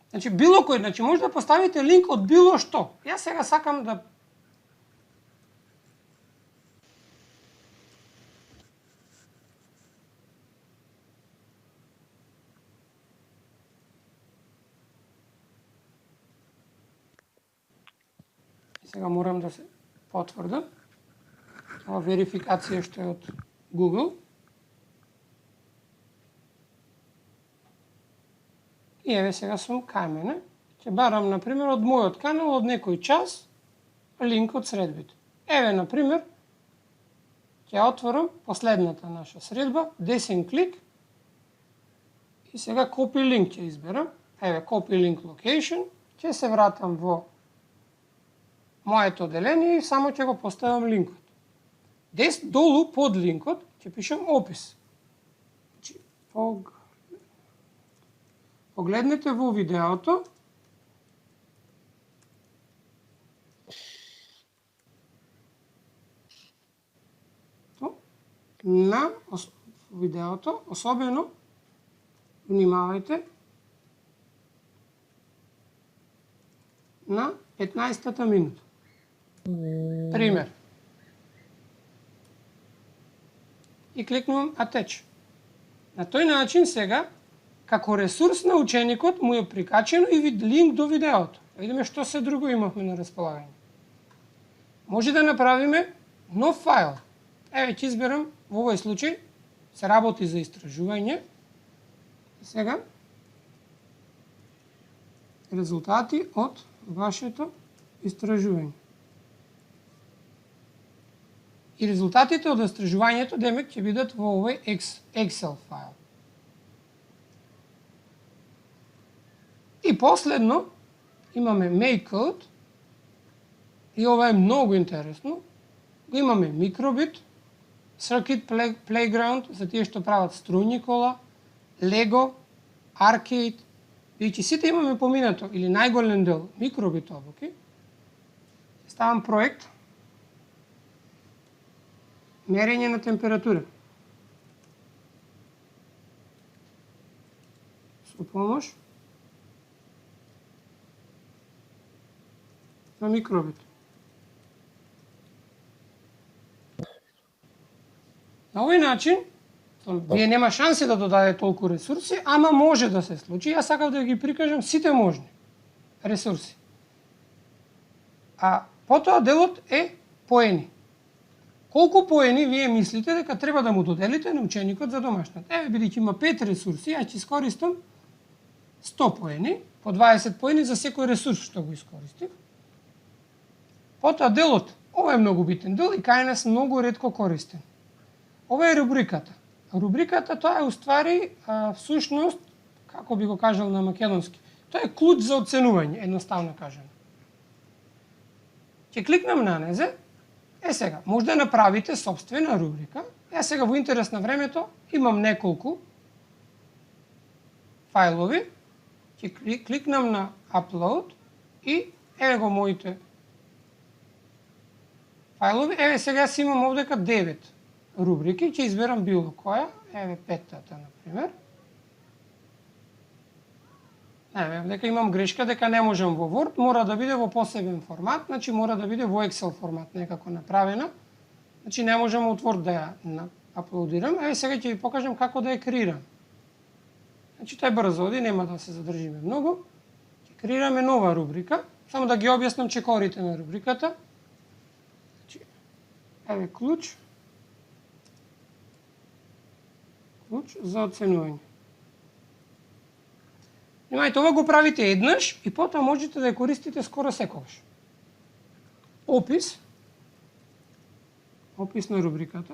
Значи било кој, значи може да поставите линк од било што. Јас сега сакам да сега морам да се потврдам. Ова верификација што е од Google. И еве сега сум кај мене. Ќе барам, например, од мојот канал, од некој час, линк од средбите. Еве, например, ќе отворам последната наша средба, десен клик, и сега copy link ќе изберам. Еве, copy link location, ќе се вратам во моето оделение и само ќе го поставам линкот. Долу под линкот ќе пишам опис. Значи, погледнете во видеото на видеото, особено внимавајте на 15-та минута. Пример. И кликнувам Attach. На тој начин сега, како ресурс на ученикот, му е прикачено и линк до видеото. Видиме што се друго имавме на располагање. Може да направиме нов файл. Еве ќе изберам, во овој случај, се работи за истражување. И сега, резултати од вашето истражување. И резултатите од истражувањето, демек, ќе бидат во овој Excel файл. И последно, имаме Make Code, и ова е многу интересно. Имаме Microbit, Circuit Playground, за тие што прават струјни кола, Lego, Arcade, бидејќи сите имаме поминато, или најголем дел, Microbit обуки. Ставам проект, мерење на температура. Со помош на Microbit. На овој начин, вие нема шанси да додаде толку ресурси, ама може да се случи. Јас сакав да ги прикажам сите можни ресурси. А потоа делот е поени. Колку поени вие мислите дека треба да му доделите на ученикот за домашната? Еве, бидејќи има 5 ресурси, ја ќе искористам 100 поени, по 20 поени за секој ресурс што го искористив. Потоа делот, ова е многу битен дел и кај нас многу ретко користен. Ова е рубриката. Рубриката тоа е уствари всушност, како би го кажал на македонски, тоа е клуч за оценување, едноставно кажано. Ќе кликнам на незе. Сега, може да направите собствена рубрика. Сега во интерес на времето имам неколку фајлови. Ќе кликнам на Upload и еве го моите фајлови. Еве сега си имам овдека 9 рубрики, ќе изберам било која, еве петтата, например. Еве, дека имам грешка, дека не можам во Word, мора да биде во посебен формат, значи мора да биде во Excel формат некако направена. Значи не можам од Word да ја аплодирам. Еве сега ќе ви покажам како да ја креирам. Значи тој брзо оди, нема да се задржиме многу. Ќе креираме нова рубрика, само да ги објаснам чекорите на рубриката. Значи, еве клуч за оценување. Внимајте, ова го правите еднаш и потоа можете да ја користите скоро секогаш. Опис на рубриката.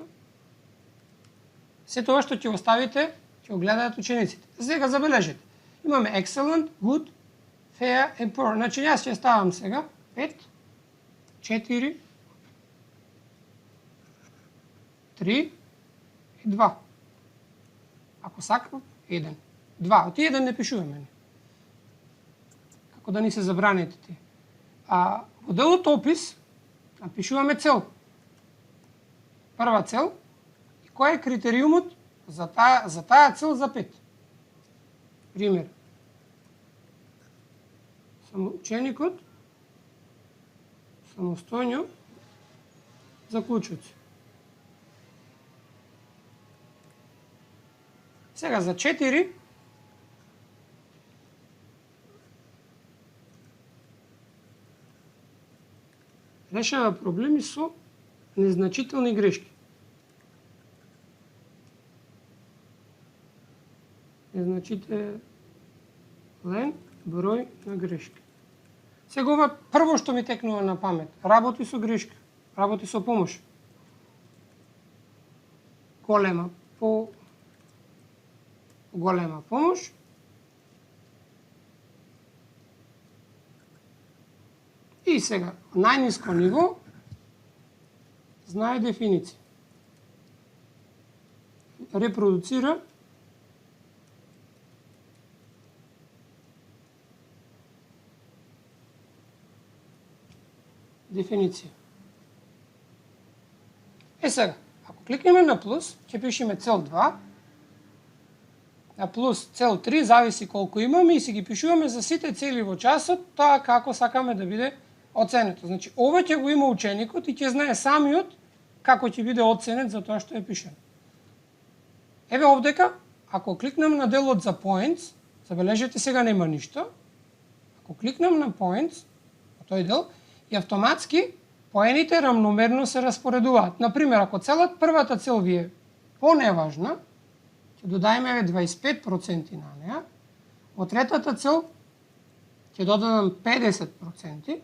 Се тоа што ќе оставите, ќе го гледаат учениците. Сега забележете. Имаме excellent, good, fair and poor. Значи јас ќе ставам сега 5, 4, 3 и 2. Ако сакам, 1. 2. Оти 1 не пишуваме. Како да ни се забранете тие. Во делот опис напишуваме цел. Прва цел и кој е критериумот за таа цел за 5. Пример. Ученикот самостојно заклучоци. Сега за 4 решава проблеми со незначителни грешки. Незначителен број на грешки. Сега ова прво што ми текнува на памет, работи со грешка, работи со помош. Голема помош. И сега, најниско ниво, знае дефиниција. Репродуцира дефиниција. Сега, ако кликнеме на плюс, ќе пишеме цел 2, а плюс цел 3, зависи колку имаме и си ги пишуваме за сите цели во часот, тоа како сакаме да биде оценето. Значи, ова ќе го има ученикот и ќе знае самиот како ќе биде оценет за тоа што е пишено. Еве овдека, ако кликнам на делот за points, забележете сега нема ништо. Ако кликнам на points, тој дел, и автоматски поените рамномерно се распоредуваат. Например, ако првата цел ви е поневажна, ќе додаеме 25% на неа, во третата цел ќе додадам 50%,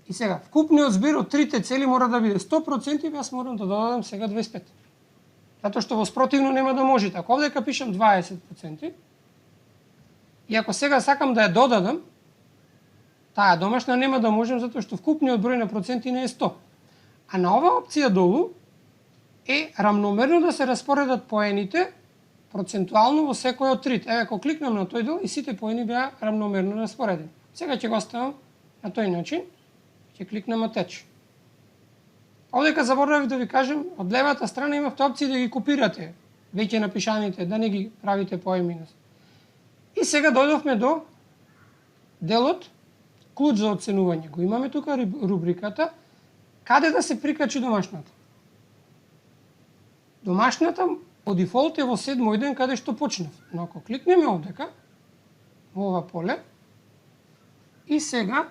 и сега, вкупниот збир од трите цели мора да биде 100%, и јас морам да додадам сега 25%. Затоа што во спротивно нема да можете. Ако овдека пишам 20%, и ако сега сакам да ја додадам, таа домашна нема да можем затоа што вкупниот број на проценти не е 100. А на оваа опција долу е рамномерно да се распоредат поените процентуално во секој од трите. Еве, ако кликнам на тој дел и сите поени беа рамномерно распоредени. Сега ќе го оставам на тој начин. Ќе кликнам Attach. Овдека заборавив да ви кажем, од левата страна имавте опции да ги копирате веќе напишаните, да не ги правите поеми. И сега дојдовме до делот клуч за оценување. Го имаме тука рубриката каде да се прикачи домашната. Домашната по дефолт е во 7 ден каде што почнав. Но ако кликнеме овдека во ова поле и сега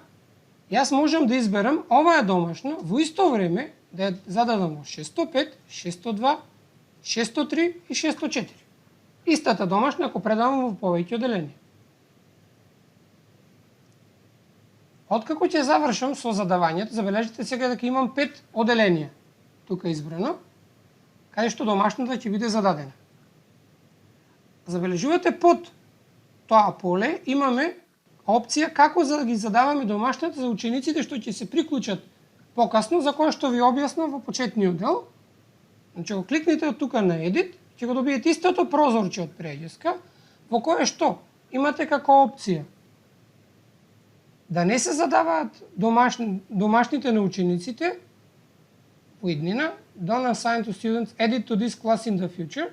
јас можам да изберам оваа домашна во исто време да ја зададам во 605, 602, 603 и 604. Истата домашна ако предавам во повеќе оделенија. Откако ќе завршам со задавањето, забележите сега дека имам 5 оделенија тука избрано, каде што домашната ќе биде зададена. Забележувате под тоа поле имаме опција како да ги задаваме домашната за учениците што ќе се приклучат покасно, за која што ви објаснав во почетниот дел. Значи, го кликнете од тука на Edit, ќе го добиете истото прозорче од преѓеска, во кое што имате како опција да не се задаваат домашните на учениците во иднина, don't assign to students, edit to this class in the future,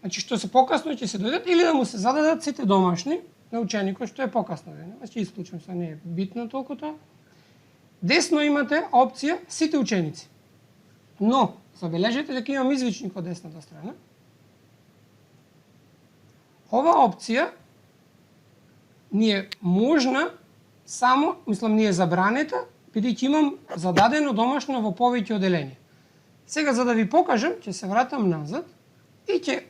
значи што се покасно ќе се дојдат, или да му се зададат сите домашни на ученикот што е покасно. Значи, исклучам се, не е битно толку тоа. Десно имате опција сите ученици. Но, забележете дека имам извичник од десната страна. Ова опција ни е можна само, не е забранета, бидејќи имам зададено домашно во повеќе оделенија. Сега, за да ви покажам, ќе се вратам назад и ќе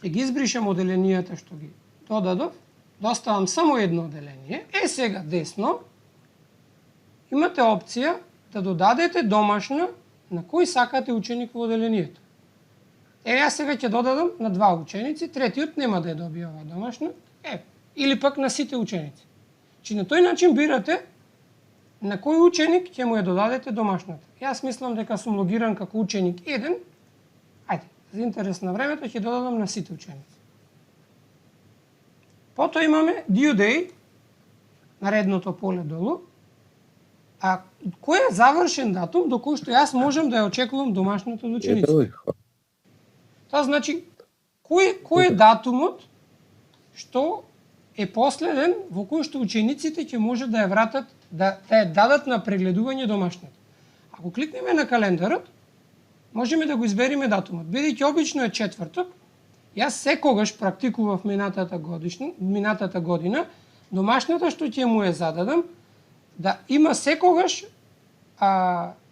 ги избришам оделенијата што ги додадов, да оставам само едно оделение. Сега десно имате опција да додадете домашна на кој сакате ученик во оделението. Јас сега ќе додадам на 2 ученици, третиот нема да ја добие оваа домашна, или пак на сите ученици. Чи на тој начин бирате на кој ученик ќе му ја додадете домашната. Јас мислам дека сум логиран како ученик 1, ајде, за интерес на времето ќе додадам на сите ученици. Потоа имаме due day, наредното поле долу, а кој е завршен датум до кој што јас можам да ја очекувам домашната од учениците. Тоа значи, кој е датумот што е последен во кој што учениците ќе може да ја вратат, да ја дадат на прегледување домашната. Ако кликнеме на календарот, можеме да го избериме датумот. Бидејќи обично е четврток, јас секогаш практикував минатата година, домашната што ќе му ја зададам, да има секогаш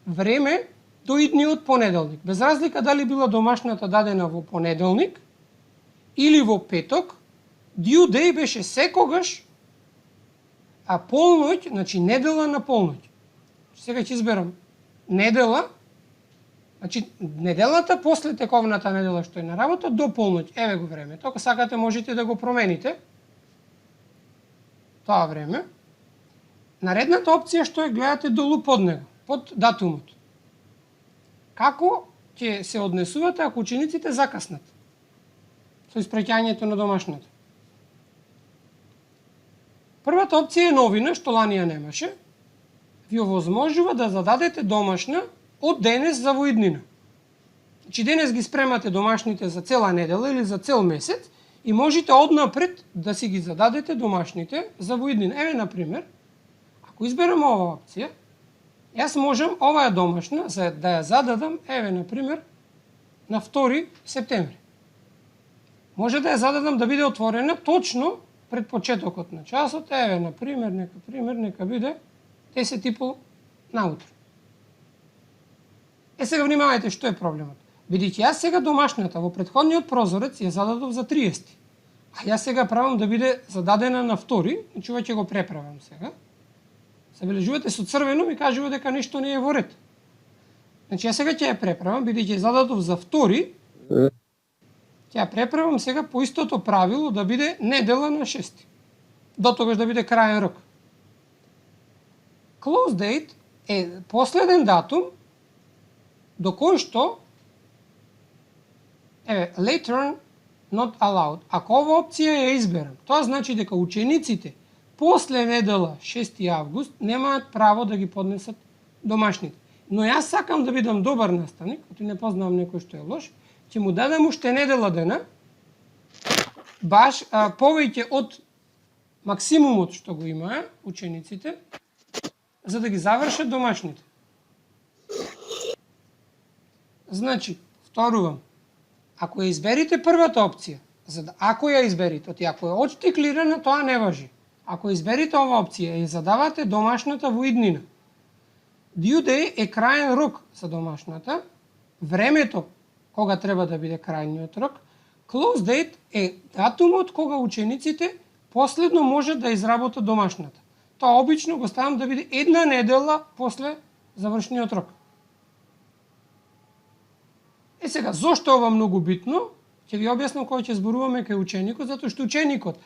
време до идниот понеделник. Без разлика дали била домашната дадена во понеделник или во петок, due day беше секогаш, а полноќ, значи недела на полноќ. Сега ќе изберам недела, значи неделата после тековната недела што е на работа до полноќ. Еве го времето. Ако сакате можете да го промените. Тоа време. Наредната опција што е гледате долу под него, под датумот. Како ќе се однесувате ако учениците закаснат со испраќањето на домашната? Првата опција е новина, што лани ја немаше. Ви овозможува да зададете домашна од денес за во иднина. Значи денес ги спремате домашните за цела недела или за цел месец и можете однапред да си ги зададете домашните за во иднина. Еве, например, ако изберам оваа опција, јас можам оваа домашна да ја зададам, еве, например, на 2 септември. Може да ја зададам да биде отворена точно пред почетокот на часот, еве, например, нека биде 10:30 наутро. Сега внимавајте што е проблемот. Бидејќи јас сега домашната во претходниот прозорец ја зададов за 30. А јас сега правам да биде зададена на 2, значи ова ќе го преправам сега. Забележувате со црвено ми кажува дека нешто не е во ред. Значи јас сега ќе ја преправам, бидејќи ја зададов за 2, ќе ја преправам сега по истото правило да биде недела на 6. До тогаш да биде краен рок. Close date е последен датум до кој што later not allowed. Ако ова опција ја изберам, тоа значи дека учениците после недела 6 август немаат право да ги поднесат домашните. Но јас сакам да бидам добар наставник, като не познавам некој што е лош, ќе му дадам уште недела дена, баш повеќе од максимумот што го имаа учениците, за да ги завршат домашните. Значи, вторувам, ако ја изберите првата опција, ако ја изберите, ако е отштиклирана, тоа не важи. Ако изберите ова опција и задавате домашната во иднина, due day е краен рок за домашната, времето кога треба да биде крајниот рок, close date е датумот кога учениците последно можат да изработат домашната. Тоа обично го ставам да биде една недела после завршниот рок. Сега, зошто ова многу битно? Ќе ви објаснам кога ќе зборуваме кај ученикот, затоа што ученикот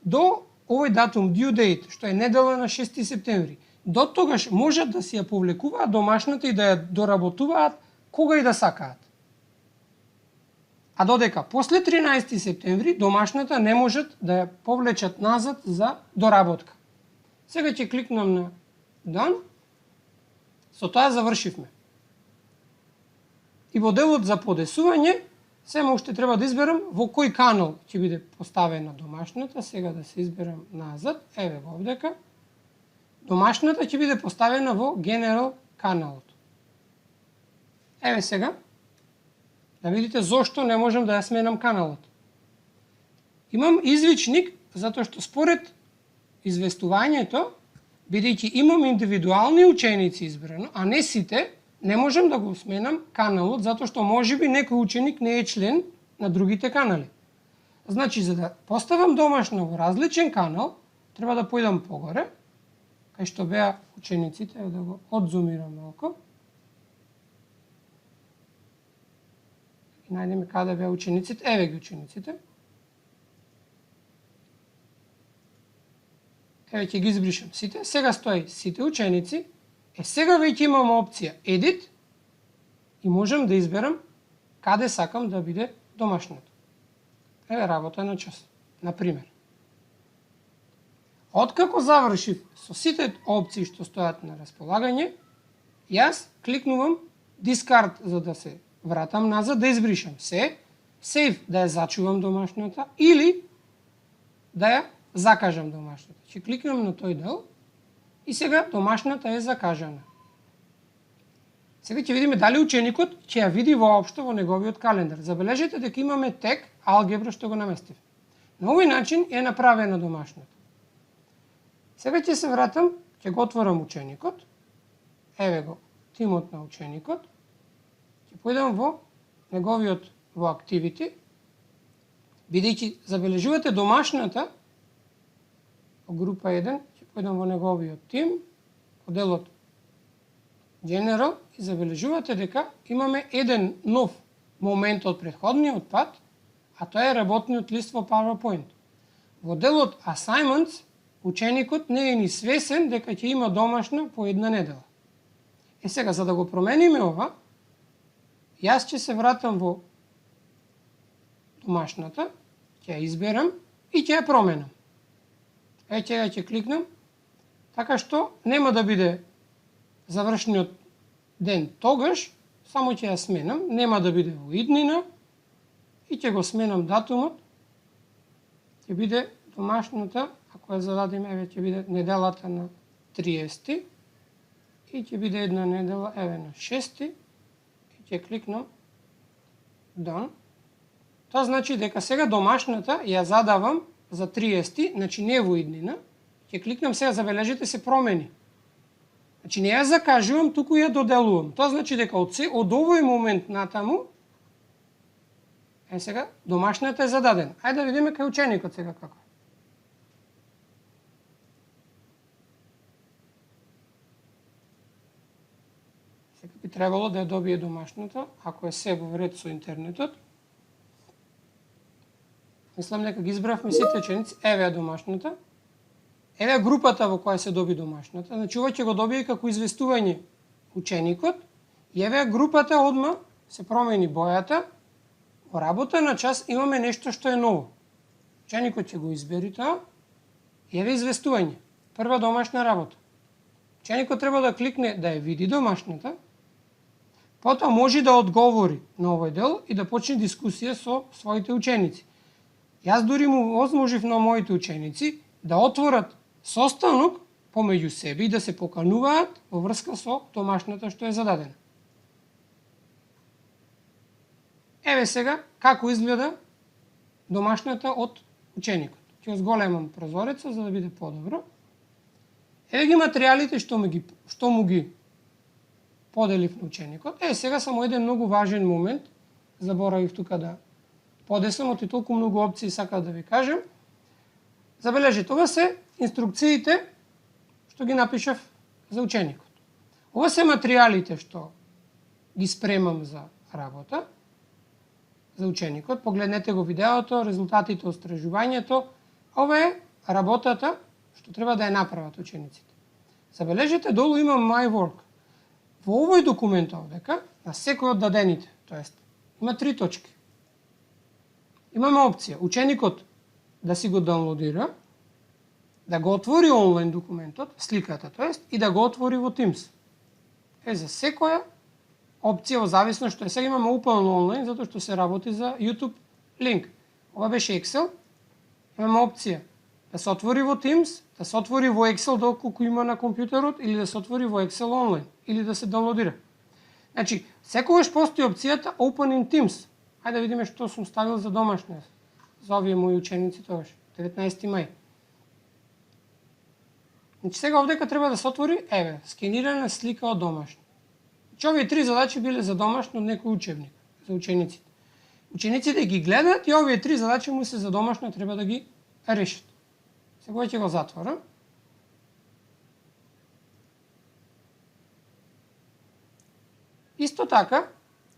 до овој датум due date, што е недела на 6 септември, до тогаш можат да си ја повлекуваат домашната и да ја доработуваат кога и да сакаат. А додека после 13 септември домашната не можат да ја повлечат назад за доработка. Сега ќе кликнам на Done. Со тоа завршивме. И во делот за подесување, само уште треба да изберам во кој канал ќе биде поставена домашната. Сега да се изберам назад, еве го овдека. Домашната ќе биде поставена во General каналот. Еве сега, да видите зошто не можам да ја сменам каналот. Имам извичник, затоа што според известувањето, бидејќи имам индивидуални ученици избрано, а не сите, не можам да го сменам каналот, затоа што можеби некој ученик не е член на другите канали. Значи, за да поставам домашно во различен канал, треба да појдам погоре, кај што беа учениците, да го одзумирам малку. И најдеме каде беа учениците, еве ги учениците. Еве ќе ги избришам сите, сега стои сите ученици. Сега веќе имам опција Edit и можам да изберам каде сакам да биде домашното. Еве работа на час, например. Откако завршив со сите опции што стојат на располагање, јас кликнувам Discard за да се вратам назад, да избришам се, Save да ја зачувам домашната или да ја закажам домашната. Ќе кликнам на тој дел и сега домашната е закажана. Сега ќе видиме дали ученикот ќе ја види воопшто во неговиот календар. Забележете дека имаме тег алгебра што го наместив. На овој начин е направена домашната. Сега ќе се вратам, ќе го отворам ученикот. Еве го тимот на ученикот. Ќе појдам во неговиот во Activity. Бидејќи забележувате домашната, по група 1, ќе појдам во неговиот тим, по делот General, и забележувате дека имаме еден нов момент од претходниот пат, а тоа е работниот лист во PowerPoint. Во делот Assignments, ученикот не е ни свесен дека ќе има домашна по една недела. Сега, за да го промениме ова, јас ќе се вратам во домашната, ќе ја изберам и ќе ја променам. Ќе ќе кликнам, така што нема да биде завршниот ден тогаш, само ќе ја сменам, нема да биде во иднина и ќе го сменам датумот, ќе биде домашната, ако ја зададиме, ќе биде неделата на 30 и ќе биде една недела, на 6 и ќе кликнам Done. Тоа значи дека сега домашната ја задавам за 30, значи не во иднина, ќе кликнам сега, забележите се промени. Значи не ја закажувам, туку ја доделувам. Тоа значи дека од овој момент натаму, сега домашната е зададена. Ајде да видиме кај ученикот сега како. Сега би требало да ја добие домашната, ако е се во ред со интернетот. Мислам дека ги избравме сите ученици. Еве ја домашната. Еве групата во која се доби домашната. Значи ова ќе го добие како известување ученикот. И еве групата одма се промени бојата. Во работа на час имаме нешто што е ново. Ученикот ќе го избери тоа. И еве известување. Прва домашна работа. Ученикот треба да кликне да ја види домашната. Потоа може да одговори на овој дел и да почне дискусија со своите ученици. Јас дури му возможив на моите ученици да отворат состанок помеѓу себе и да се покануваат во врска со домашната што е зададена. Еве сега како изгледа домашната од ученикот. Ќе зголемам прозореца за да биде подобро. Еве ги материјалите што му ги поделив на ученикот. Сега само еден многу важен момент, заборавив тука да подесам, оти толку многу опции сакав да ви кажем. Забележите, ова се инструкциите што ги напишав за ученикот. Ова се материјалите што ги спремам за работа, за ученикот. Погледнете го видеото, резултатите од истражувањето. Ова е работата што треба да ја направат учениците. Забележите, долу има My Work. Во овој документ овдека, на секој од дадените, тоест, има 3 точки. Имаме опција, ученикот да си го даунлодира, да го отвори онлайн документот, сликата, тоест, и да го отвори во Teams. За секоја опција, во зависно што сега имаме Open онлайн, затоа што се работи за YouTube линк. Ова беше Excel. Имаме опција да се отвори во Teams, да се отвори во Excel доколку има на компјутерот, или да се отвори во Excel онлайн, или да се даунлодира. Значи, секогаш постои опцијата Open in Teams. Хајде да видиме што сум ставил за домашна, за овие мои ученици тогаш, 19 мај. Значи сега овдека треба да се отвори, еве, скенирана слика од домашна. Значи овие 3 задачи биле за домашно од некој учебник, за учениците. Учениците ги гледаат и овие 3 задачи му се за домашно, треба да ги решат. Сега ќе го затворам. Исто така,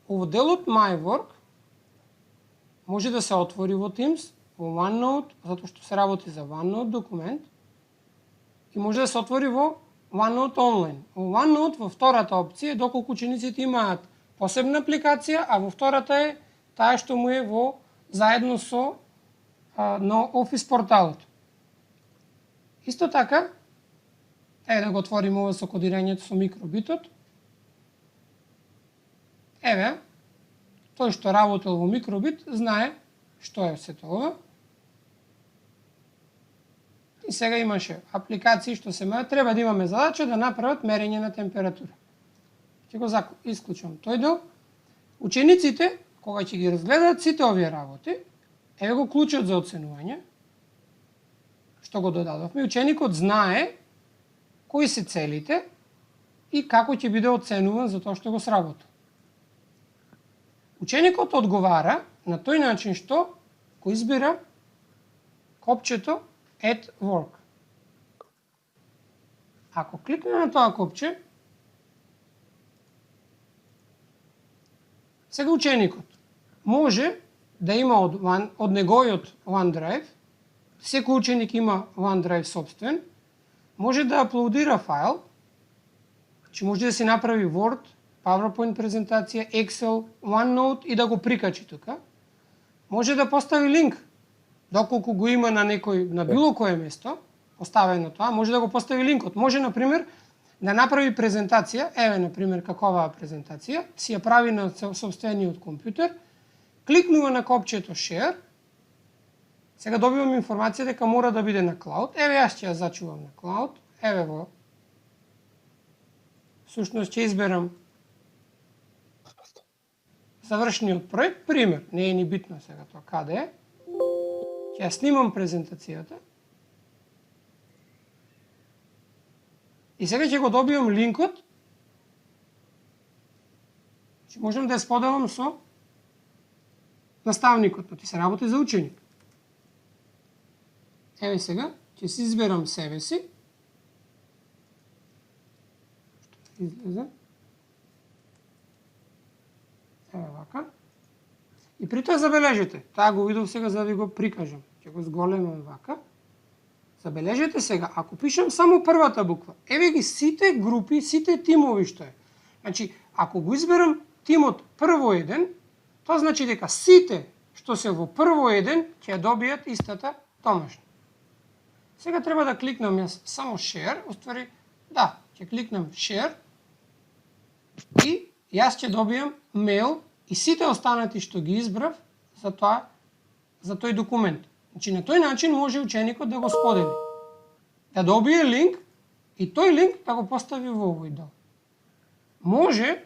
во делот My Work може да се отвори во Teams, во OneNote, затоа што се работи за OneNote документ, и може да се отвори во OneNote онлайн. Во OneNote, во втората опција, доколку учениците имаат посебна апликација, а во втората е таа што му е во заедно со на Office порталот. Исто така, да го отворим ова со кодирањето со микробитот. Еве, тој што работел во микробит знае што е сето ова. И сега имаше апликации што се мерат, треба да имаме задача да направат мерење на температура. Ќе го исклучам тој дел. Учениците, кога ќе ги разгледаат сите овие работи, еве го клучот за оценување, што го додадовме. Ученикот знае кои се целите и како ќе биде оценуван за тоа што го сработил. Ученикот одговара на тој начин што Ако избира копчето At Work. Ако кликне на тоа копче, сега ученикот може да има од неговиот OneDrive, секој ученик има OneDrive собствен, може да аплодира файл, че може да си направи Word, PowerPoint презентација, Excel, OneNote и да го прикачи тука. Може да постави линк, доколку го има на на било кое место, поставено тоа, може да го постави линкот. Може, например, да направи презентација, еве, например, како оваа презентација, си ја прави на собствениот компјутер, кликнува на копчето Share, сега добивам информација дека мора да биде на Cloud, еве јас ќе ја зачувам на Cloud, еве во, всушност ќе изберам завршниот проект, пример, не е ни битно сега тоа каде е, ќе ја снимам презентацијата, и сега ќе го добијам линкот, че можам да ја споделам со наставникот, но ти се работи за ученик. Еве сега, ќе си изберам себе си, што излезе, еве вака, и при тоа забележете, таа го видов сега за да ви го прикажам, ќе го зголемам вака. Забележете сега, ако пишам само првата буква, еве ги сите групи, сите тимови што е. Значи, ако го изберам тимот прво еден, тоа значи дека сите што се во прво еден ќе добијат истата томашна. Сега треба да кликнам јас само Share, уствари, да, ќе кликнам Share и јас ќе добијам мејл и сите останати што ги избрав за тој документ. Значи, на тој начин може ученикот да го сподели. Да добие линк и тој линк да го постави во овој дел. Може,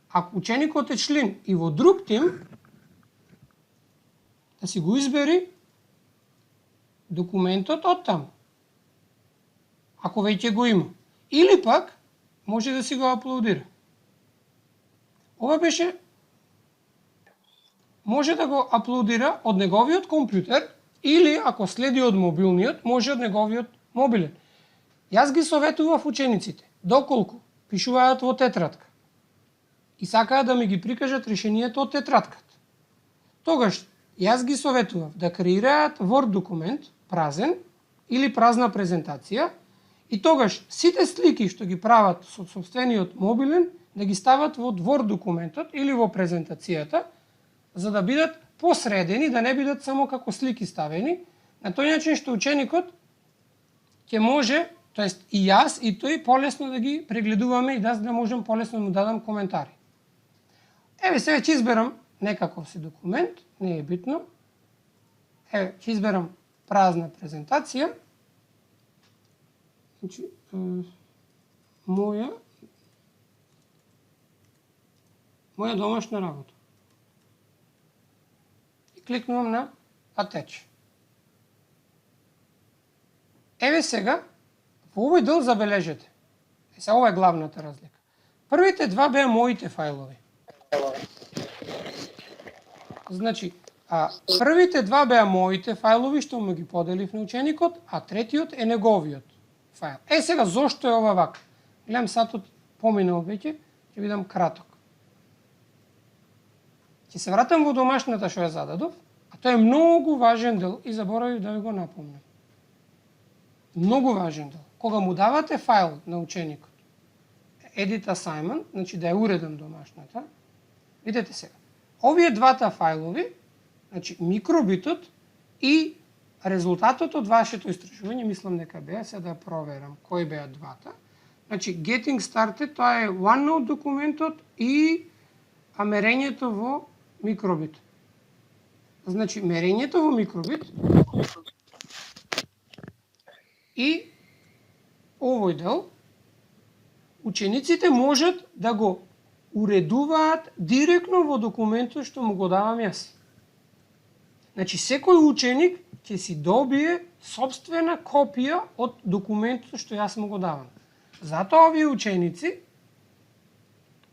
ако ученикот е член и во друг тим, да си го избери документот од таму. Ако веќе го има. Или пак, може да си го аплодира. Ова беше може да го аплодира од неговиот компјутер или ако следи од мобилниот, може од неговиот мобилен. Јас ги советував учениците, доколку пишуваат во тетрадка и сакаат да ми ги прикажат решението од тетрадката. Тогаш јас ги советував да креираат Word документ, празен или празна презентација и тогаш сите слики што ги прават со собствениот мобилен да ги стават во Word документот или во презентацијата, за да бидат посредени, да не бидат само како слики ставени, на тој начин што ученикот ќе може, тоест и јас и тој полесно да ги прегледуваме и да можам полесно да му дадам коментари. Еве сега ќе изберам некаков си документ, не е битно. Еве ќе изберам празна презентација. Значи, моја домашна работа. Кликнувам на Attach. Еве сега, во овој дел забележете. Сега ова е главната разлика. Првите два беа моите фајлови. Значи, првите два беа моите фајлови што му ги поделив на ученикот, а третиот е неговиот фајл. Сега зошто е ова вака? Гледам сатот поминал веќе, ќе видам краток. Ќе се вратам во домашната што ја зададов, а тоа е многу важен дел и заборавив да ви го напомнам. Многу важен дел. Кога му давате файл на ученикот, edit assignment, значи да ја уредам домашната, видете сега. Овие двата фајлови, значи микробитот и резултатот од вашето истражување, мислам дека беа, сега да проверам кои беа двата. Значи getting started, тоа е OneNote документот и мерењето во микробит. Значи, мерењето во микробит и овој дел, учениците можат да го уредуваат директно во документот што му го давам јас. Значи, секој ученик ќе си добие собствена копија од документот што јас му го давам. Затоа овие ученици,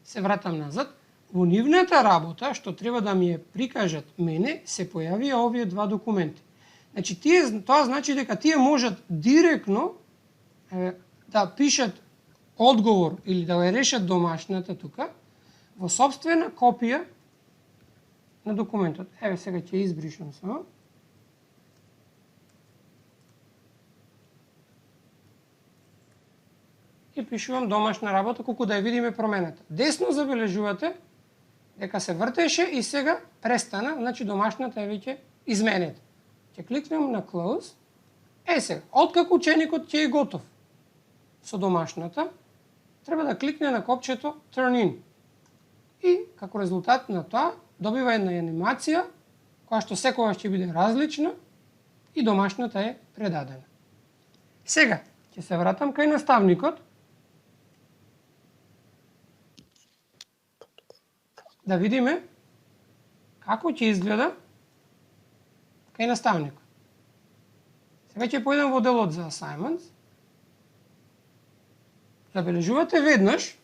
се вратам назад, во нивната работа, што треба да ми ја прикажат мене, се појавија овие два документи. Значи, тоа значи дека тие можат директно да пишат одговор или да ја решат домашната тука во сопствена копија на документот. Еве сега ќе избришам само. И пишувам домашна работа, колку да ја видиме промената. Десно забележувате дека се вртеше и сега престана, значи домашната е веќе изменета. Ќе кликнем на Close. Сега, откако ученикот ќе е готов со домашната, треба да кликне на копчето Turn In. И како резултат на тоа, добива една анимација, која што секогаш ќе биде различна и домашната е предадена. Сега, ќе се вратам кај наставникот, да видиме како ќе изгледа кај наставникот. Сега ќе појдем во делот за assignments. Забележувате веднаш,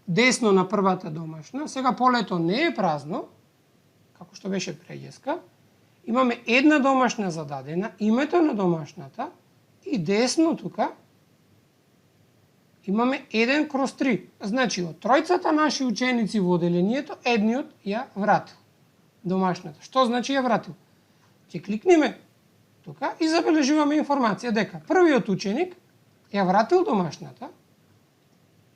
десно на првата домашна, сега полето не е празно, како што беше преѓеска. Имаме една домашна зададена, името на домашната и десно тука имаме 1/3. Значи, од тројцата наши ученици во оделението, едниот ја вратил домашната. Што значи ја вратил? Ќе кликнеме тука и забележуваме информација дека првиот ученик ја вратил домашната,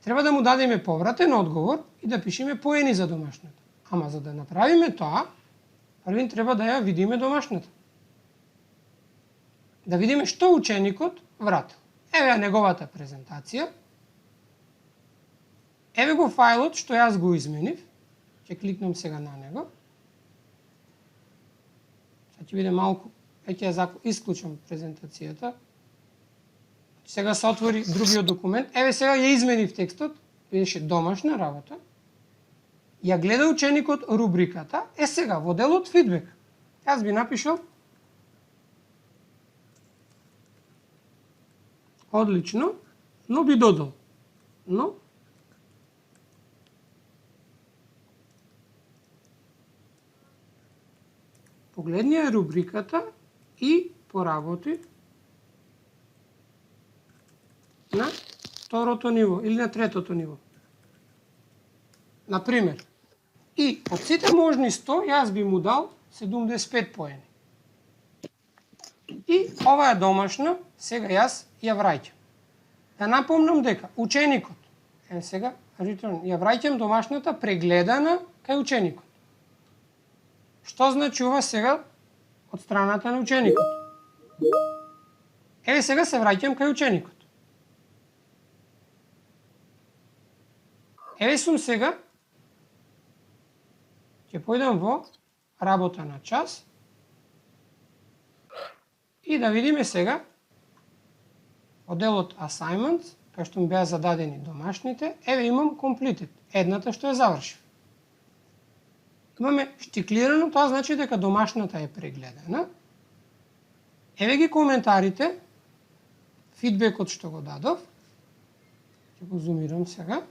треба да му дадеме повратен одговор и да пишеме поени за домашната. Ама за да направиме тоа, првин треба да ја видиме домашната. Да видиме што ученикот вратил. Еве неговата презентација. Еве го фајлот што јас го изменив. Ќе кликнам сега на него. Сега ќе биде малку, ќе ја исклучам презентацијата. Сега се отвори другиот документ. Еве сега ја изменив текстот, беше домашна работа. Ја гледа ученикот рубриката. Сега во делот фидбек. Јас би напишал одлично, но би додал. Но погледни ја рубриката и поработи на второто ниво или на третото ниво. Например, и од сите можни 100, јас би му дал 75 поени. И ова е домашна, сега јас ја враќам. Да напомнам дека ученикот, сега, return, ја враќам домашната прегледана кај ученикот. Што значи ова сега од страната на ученикот? Еве сега се враќам кај ученикот. Еве сум сега, ќе појдам во работа на час и да видиме сега во делот assignments, кај што ми беа зададени домашните, еве имам completed, едната што ја завршив. Имаме штиклирано, тоа значи дека домашната е прегледана. Еве ги коментарите, фидбекот што го дадов. Ќе го зумирам сега.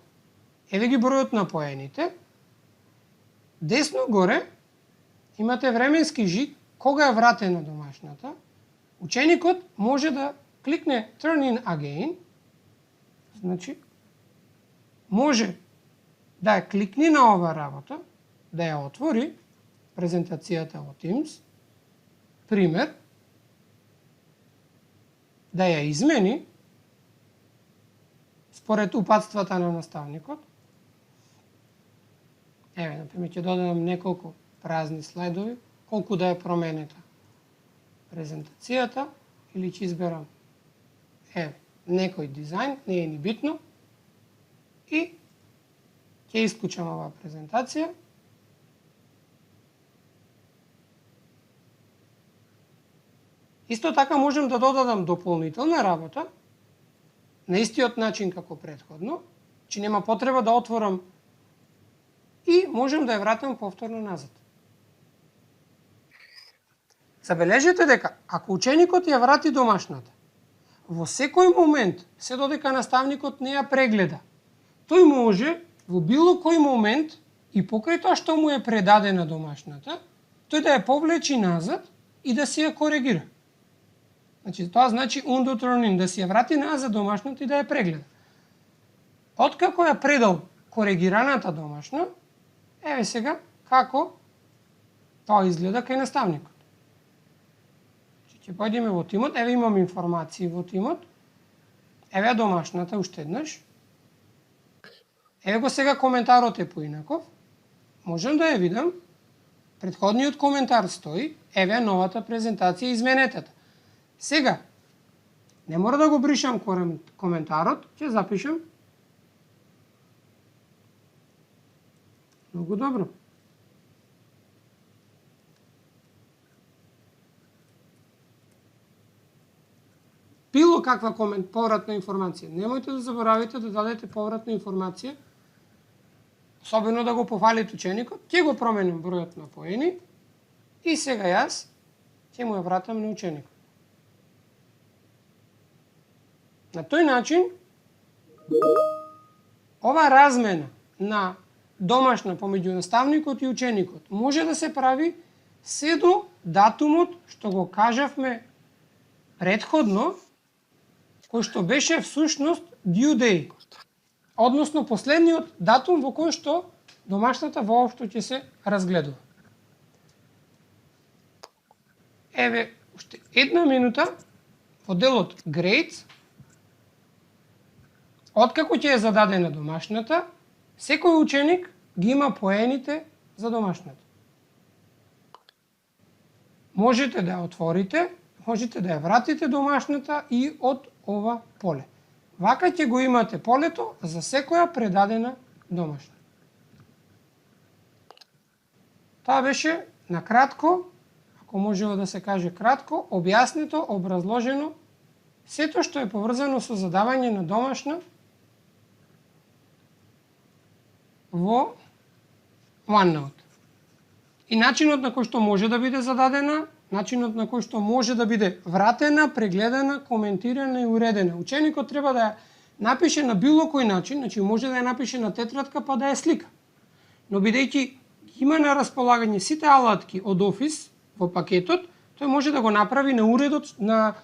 Еве ги бројот на поените. Десно горе имате временски жиг кога е вратена домашната. Ученикот може да кликне Turn in again. Значи, може да ја кликне на ова работа, да ја отвори презентацијата во Teams, пример, да ја измени според упатствата на наставникот. Еве, например, ќе додадам неколку празни слайдови, колку да е променета презентацијата, или ќе изберам некој дизајн, не е ни битно, и ќе исклучам оваа презентација. Исто така можем да додадам дополнителна работа, на истиот начин како претходно, че нема потреба да отворам и можем да ја вратам повторно назад. Забележете дека, ако ученикот ја врати домашната, во секој момент, се додека наставникот не ја прегледа, тој може во било кој момент и покрај тоа што му е предадена домашната, тој да ја повлечи назад и да си ја коригира. Значи, тоа значи undo turn in, да си ја врати назад домашната и да ја прегледа. Откако ја предал коригираната домашна, еве сега како тоа изгледа кај наставникот. Ќе појдеме во тимот, еве имам информации во тимот, еве домашната уште еднаш, еве го сега коментарот е поинаков, можам да ја видам, претходниот коментар стои, еве новата презентација изменетата. Сега, не мора да го бришам коментарот, ќе запишам. Многу добро. Било каква повратна информација. Немојте да заборавите да дадете повратна информација, особено да го пофалите ученикот, ќе го променим бројот на поени и сега јас ќе му ја вратам на ученикот. На тој начин, ова размена на домашна помеѓу наставникот и ученикот може да се прави се до датумот што го кажавме претходно, кој што беше всушност due day, односно последниот датум во кој што домашната воопшто ќе се разгледува. Еве, уште една минута во делот grades, откако ќе е зададена домашната, секој ученик ги има поените за домашната. Можете да ја отворите, можете да ја вратите домашната и од ова поле. Вака ќе го имате полето за секоја предадена домашна. Тоа беше накратко, ако можело да се каже кратко, објаснето, образложено, сето што е поврзано со задавање на домашна во OneNote. И начинот на кој што може да биде зададена, начинот на кој што може да биде вратена, прегледана, коментирана и уредена. Ученикот треба да ја напише на било кој начин, значи може да ја напише на тетрадка па да ја слика. Но бидејќи има на располагање сите алатки од Office во пакетот, тој може да го направи на уредот на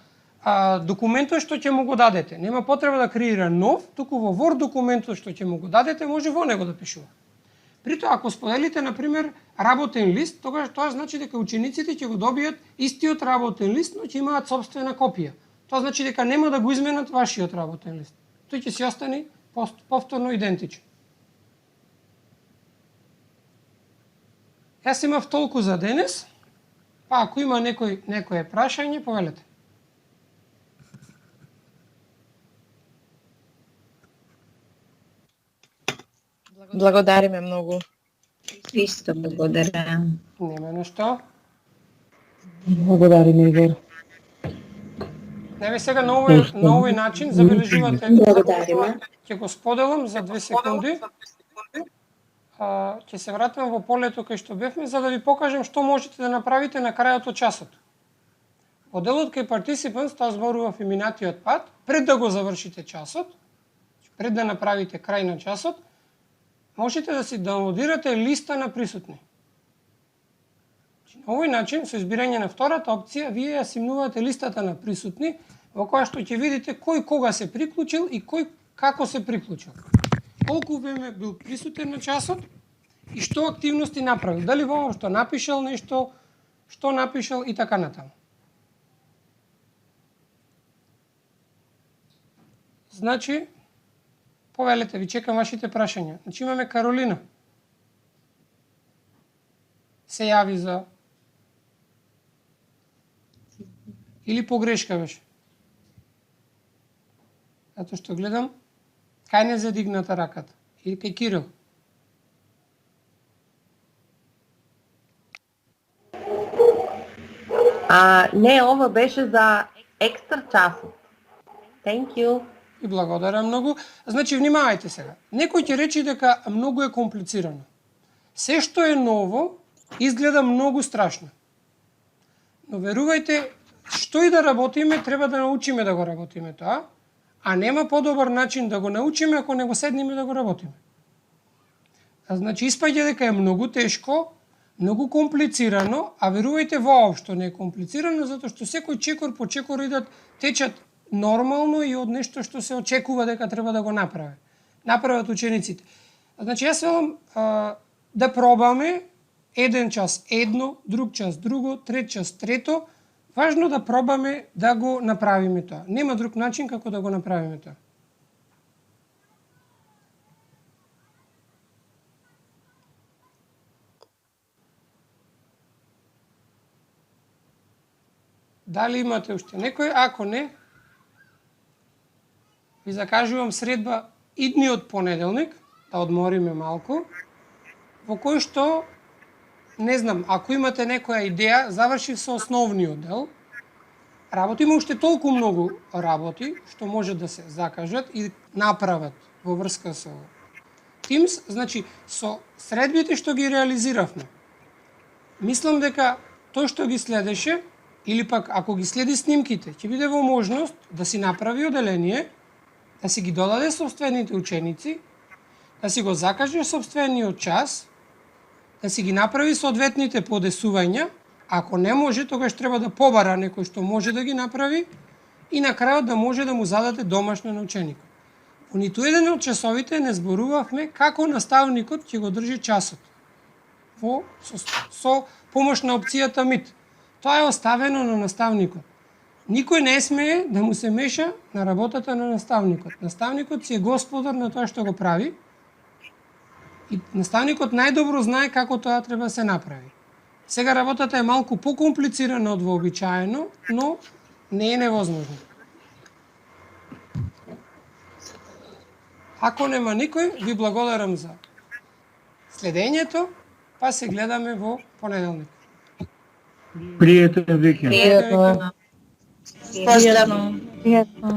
документот што ќе му го дадете. Нема потреба да креира нов, туку во Word документот што ќе му го дадете, може во него да пишува. Притоа, ако споделите, например, работен лист, тогаш тоа значи дека учениците ќе го добијат истиот работен лист, но ќе имаат собствена копија. Тоа значи дека нема да го изменат вашиот работен лист. Тој ќе си остане повторно идентичен. Јас имав толку за денес, па ако има некое прашање, повелете. Благодариме многу. Исто благодарам. Нема нешто. Благодариме, Игор. Еве сега на овој начин забележувате. Благодариме. Ќе го споделам за 2 секунди. Ќе се вратам во полето кај што бевме за да ви покажам што можете да направите на крајот од часот. Во делот кај Participants тоа зборува во минатиот пат, пред да го завршите часот, пред да направите крај на часот, можете да си даунлодирате листа на присутни. На овој начин, со избирање на втората опција, вие ја симнувате листата на присутни, во која што ќе видите кој кога се приклучил и кој како се приклучил. Колку време бил присутен на часот и што активности направил. Дали воопшто напишал нешто, што напишал и така натаму. Значи, повелете, ви чекам вашите прашања. Значи имаме Каролина. Се јави за... Или погрешка беше? Зато што гледам, кај не задигната раката? Или кај Кирил? Не, ова беше за екстра часот. Thank you. И благодарам многу. Значи, внимавајте сега. Некој ќе рече дека многу е комплицирано. Се што е ново, изгледа многу страшно. Но верувајте, што и да работиме, треба да научиме да го работиме тоа, а нема подобар начин да го научиме ако не го седниме да го работиме. Значи испаѓа дека е многу тешко, многу комплицирано, а верувајте воопшто не е комплицирано, затоа што секој чекор по чекор идат течат нормално и од нешто што се очекува дека треба да го направат учениците. Значи јас велам да пробаме еден час едно, друг час друго, трет час трето. Важно да пробаме да го направиме тоа. Нема друг начин како да го направиме тоа. Дали имате уште некој? Ако не, ви закажувам средба идниот понеделник, да одмориме малку, во кој што, не знам, ако имате некоја идеја, завршив со основниот дел, работиме уште толку многу работи, што може да се закажат и направат во врска со Teams, значи, со средбите што ги реализиравме. Мислам дека тој што ги следеше, или пак ако ги следи снимките, ќе биде во можност да си направи оделение, да си ги додаде собствените ученици, да си го закаже собствениот час, да си ги направи соодветните подесувања, ако не може, тогаш треба да побара некој што може да ги направи и на крајот да може да му зададе домашно на ученикот. Во ниту еден од часовите не зборувавме како наставникот ќе го држи часот со помош на опцијата Meet. Тоа е оставено на наставникот. Никој не смее да му се меша на работата на наставникот. Наставникот си е господар на тоа што го прави и наставникот најдобро знае како тоа треба да се направи. Сега работата е малку покомплицирана од вообичаено, но не е невозможно. Ако нема никој, ви благодарам за следењето, па се гледаме во понеделник. Пријатен викенд. Пријатно. Pozdrav. Пријатно.